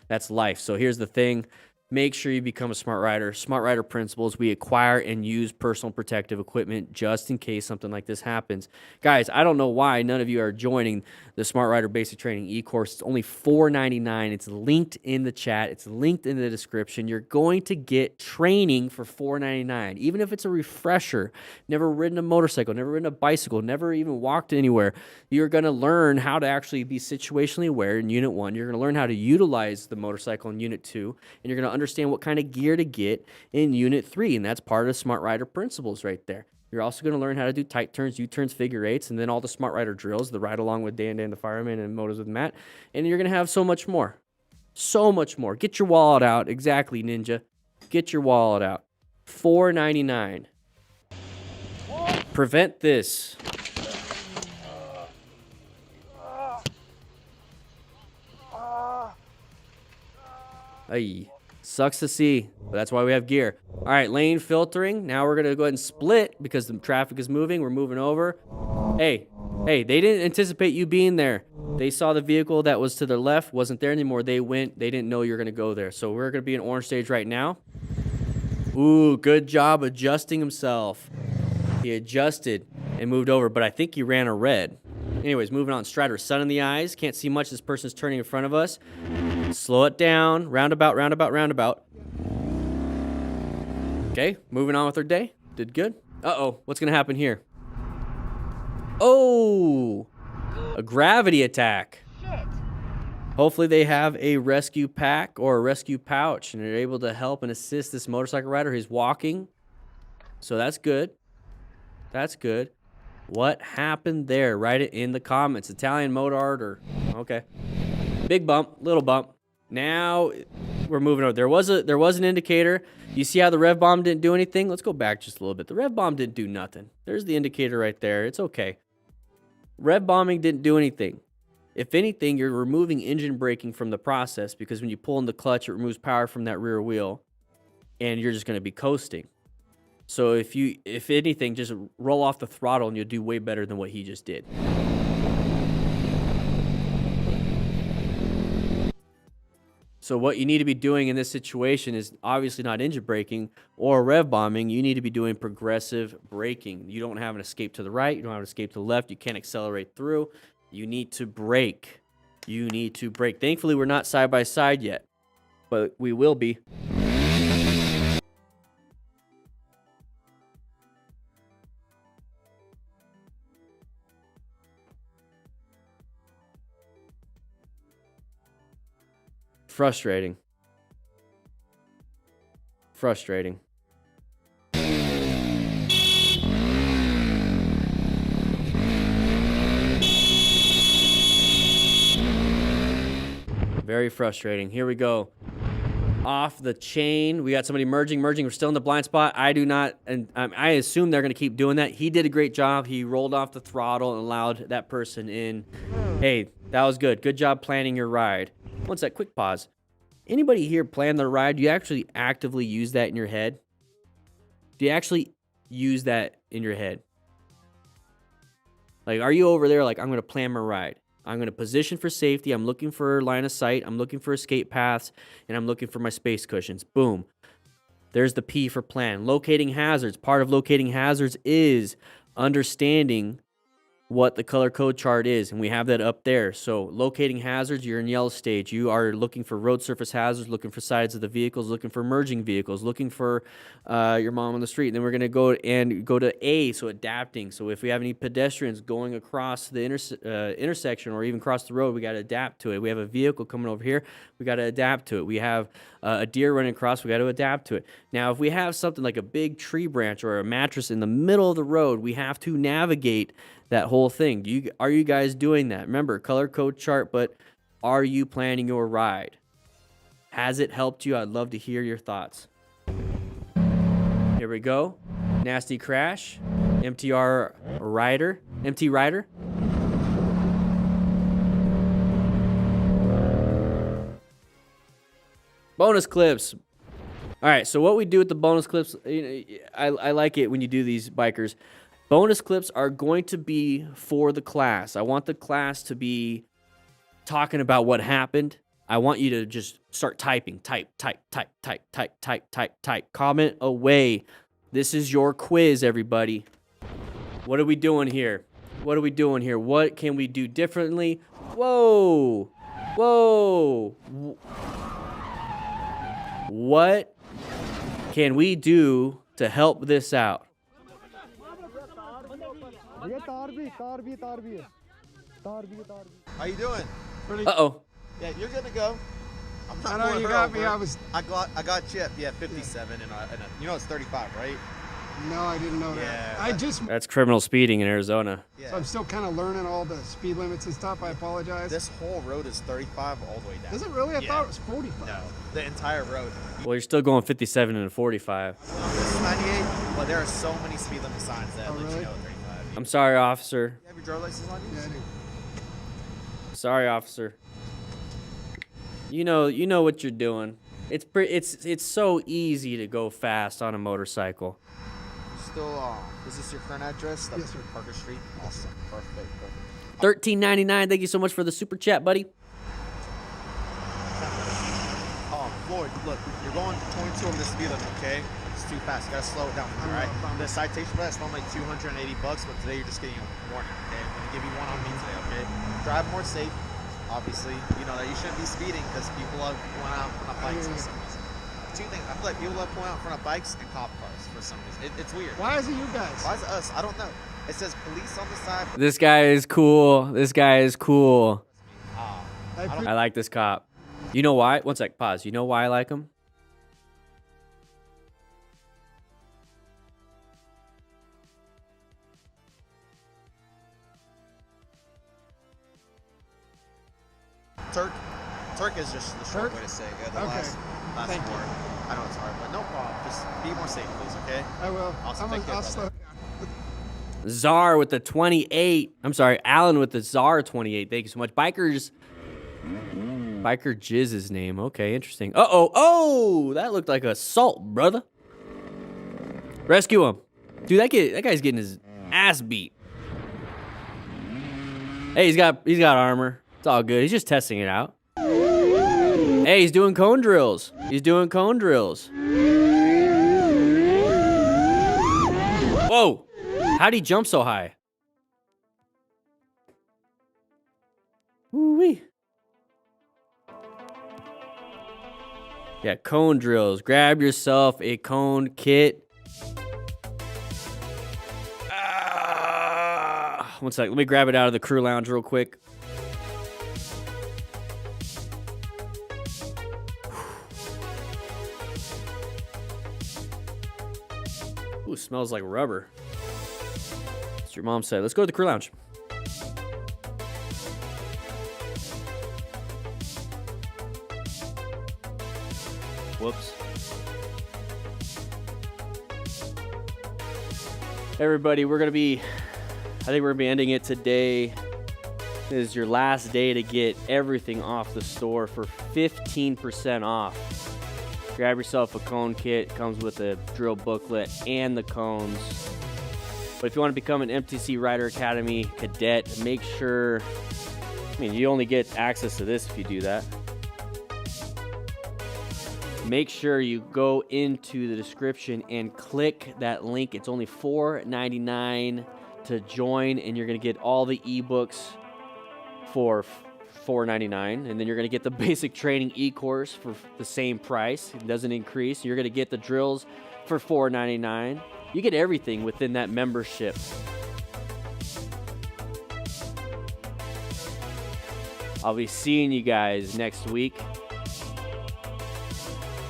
that's life. So here's the thing. make sure you become a smart rider. Smart rider principles, we acquire and use personal protective equipment just in case something like this happens. Guys, I don't know why none of you are joining the Smart Rider Basic Training e-course. It's only $4.99. It's linked in the chat. It's linked in the description. You're going to get training for $4.99. Even if it's a refresher, never ridden a motorcycle, never ridden a bicycle, never even walked anywhere, you're going to learn how to actually be situationally aware in Unit 1. You're going to learn how to utilize the motorcycle in Unit 2, and you're going to understand what kind of gear to get in Unit 3, and that's part of Smart Rider principles right there. You're also going to learn how to do tight turns, U-turns, figure eights, and then all the Smart Rider drills, the ride along with Dan the Fireman and Motos with Matt, and you're going to have so much more. So much more. Get your wallet out. Exactly, Ninja. Get your wallet out. $4.99. Prevent this. Ay, sucks to see, but that's why we have gear. All right, lane filtering. Now we're going to go ahead and split because the traffic is moving. We're moving over. Hey, they didn't anticipate you being there. They saw the vehicle that was to their left wasn't there anymore. They didn't know you were going to go there. So we're going to be in orange stage right now. Ooh, good job adjusting himself. He adjusted and moved over, but I think he ran a red. Anyways, moving on. Strider, sun in the eyes. Can't see much. This person's turning in front of us. Slow it down. Roundabout, roundabout, roundabout. Okay, moving on with our day. Did good. Uh-oh, what's going to happen here? Oh, a gravity attack. Shit. Hopefully they have a rescue pack or a rescue pouch, and they're able to help and assist this motorcycle rider who's walking. So that's good. That's good. What happened there? Write it in the comments. Italian motard or... Okay. Big bump, little bump. Now we're moving over. There was an indicator. You see how the rev bomb didn't do anything? Let's go back just a little bit. The rev bomb didn't do nothing. There's the indicator right there. It's okay. Rev bombing didn't do anything. If anything, you're removing engine braking from the process because when you pull in the clutch, it removes power from that rear wheel, and you're just going to be coasting. So if anything, just roll off the throttle and you'll do way better than what he just did. So what you need to be doing in this situation is obviously not engine braking or rev bombing. You need to be doing progressive braking. You don't have an escape to the right. You don't have an escape to the left. You can't accelerate through. You need to brake. You need to brake. Thankfully, we're not side by side yet, but we will be. Frustrating. Frustrating. Very frustrating. Here we go. Off the chain. We got somebody merging. We're still in the blind spot. I do not, and I assume they're going to keep doing that. He did a great job. He rolled off the throttle and allowed that person in. Hey, that was good. Good job planning your ride. One sec, quick pause. Anybody here plan their ride? Do you actually actively use that in your head? Do you actually use that in your head? Like, are you over there like, I'm going to plan my ride. I'm going to position for safety. I'm looking for line of sight. I'm looking for escape paths. And I'm looking for my space cushions. Boom. There's the P for plan. Locating hazards. Part of locating hazards is understanding what the color code chart is, and we have that up there. So locating hazards, you're in yellow stage. You are looking for road surface hazards, looking for sides of the vehicles, looking for merging vehicles, looking for your mom on the street. And then we're going to go to A, so adapting. So if we have any pedestrians going across the intersection or even across the road, we got to adapt to it. We have a vehicle coming over here, we got to adapt to it. We have a deer running across, we got to adapt to it. Now, if we have something like a big tree branch or a mattress in the middle of the road, we have to navigate that whole thing. Are you guys doing that? Remember, color code chart, but are you planning your ride? Has it helped you? I'd love to hear your thoughts. Here we go. Nasty crash. MT rider. Bonus clips. All right, so what we do with the bonus clips, I like it when you do these, bikers. Bonus clips are going to be for the class. I want the class to be talking about what happened. I want you to just start typing. Type. Comment away. This is your quiz, everybody. What are we doing here? What are we doing here? What can we do differently? Whoa. Whoa. What can we do to help this out? How you doing? Uh-oh. Yeah, you're good to go. I'm not I know going you her got me. over. I got chipped. Yeah, 57 and you know it's 35, right? No, I didn't know Yeah, that. That's criminal speeding in Arizona. Yeah. So I'm still kind of learning all the speed limits and stuff. I apologize. This whole road is 35 all the way down. Is it really? I Yeah. thought it was 45. No, the entire road. Well, you're still going 57 and 45. This is 98, but there are so many speed limit signs that let really? you know 35. I'm sorry, officer. You have your driver's license on you? Yeah, I do. Sorry, officer. You know what you're doing. It's so easy to go fast on a motorcycle. Still, is this your current address? Yes, sir. Parker Street. Awesome. Perfect. $13.99. Thank you so much for the super chat, buddy. Floyd, look, you're going 22 over the speed limit, okay? It's too fast. You gotta slow it down, all right? The citation for that's normally $280, but today you're just getting a warning, okay? I'm gonna give you one on me today, okay? Drive more safe, obviously. You know that you shouldn't be speeding because people love going out in front of bikes for some reason. Two things. I feel like people love going out in front of bikes and cop cars for some reason. It's weird. Why is it you guys? Why is it us? I don't know. It says police on the side. This guy is cool. This guy is cool. I I like this cop. You know why? One sec, pause. You know why I like him? Turk is just the short way to say it. Yeah, the Okay. last Thank you. word. I know it's hard, but no problem. Just be more safe, please, okay? I will. Awesome. Take care, I'll brother. slow Czar with the 28. I'm sorry, Alan with the Czar 28. Thank you so much. Biker Jizz his name. Okay, interesting. Uh-oh. Oh, that looked like assault, brother. Rescue him. Dude, that guy's getting his ass beat. Hey, he's got armor. It's all good. He's just testing it out. Hey, he's doing cone drills. He's doing cone drills. Whoa. How'd he jump so high? Woo-wee. Yeah, cone drills. Grab yourself a cone kit. One sec. Let me grab it out of the crew lounge real quick. Ooh, smells like rubber. That's what your mom said. Let's go to the crew lounge. Whoops. Everybody, I think we're gonna be ending it today. This is your last day to get everything off the store for 15% off. Grab yourself a cone kit. It comes with a drill booklet and the cones. But if you want to become an MTC Rider Academy cadet, make sure, you only get access to this if you do that. Make sure you go into the description and click that link. It's only $4.99 to join, and you're going to get all the ebooks for $4.99, and then you're going to get the basic training e-course for the same price. It doesn't increase. You're going to get the drills for $4.99. You get everything within that membership. I'll be seeing you guys next week.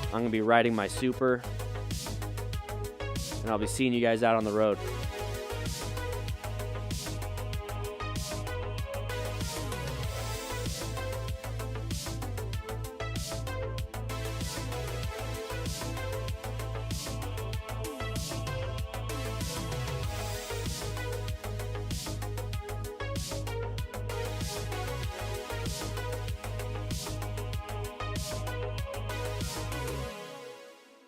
I'm going to be riding my super, and I'll be seeing you guys out on the road.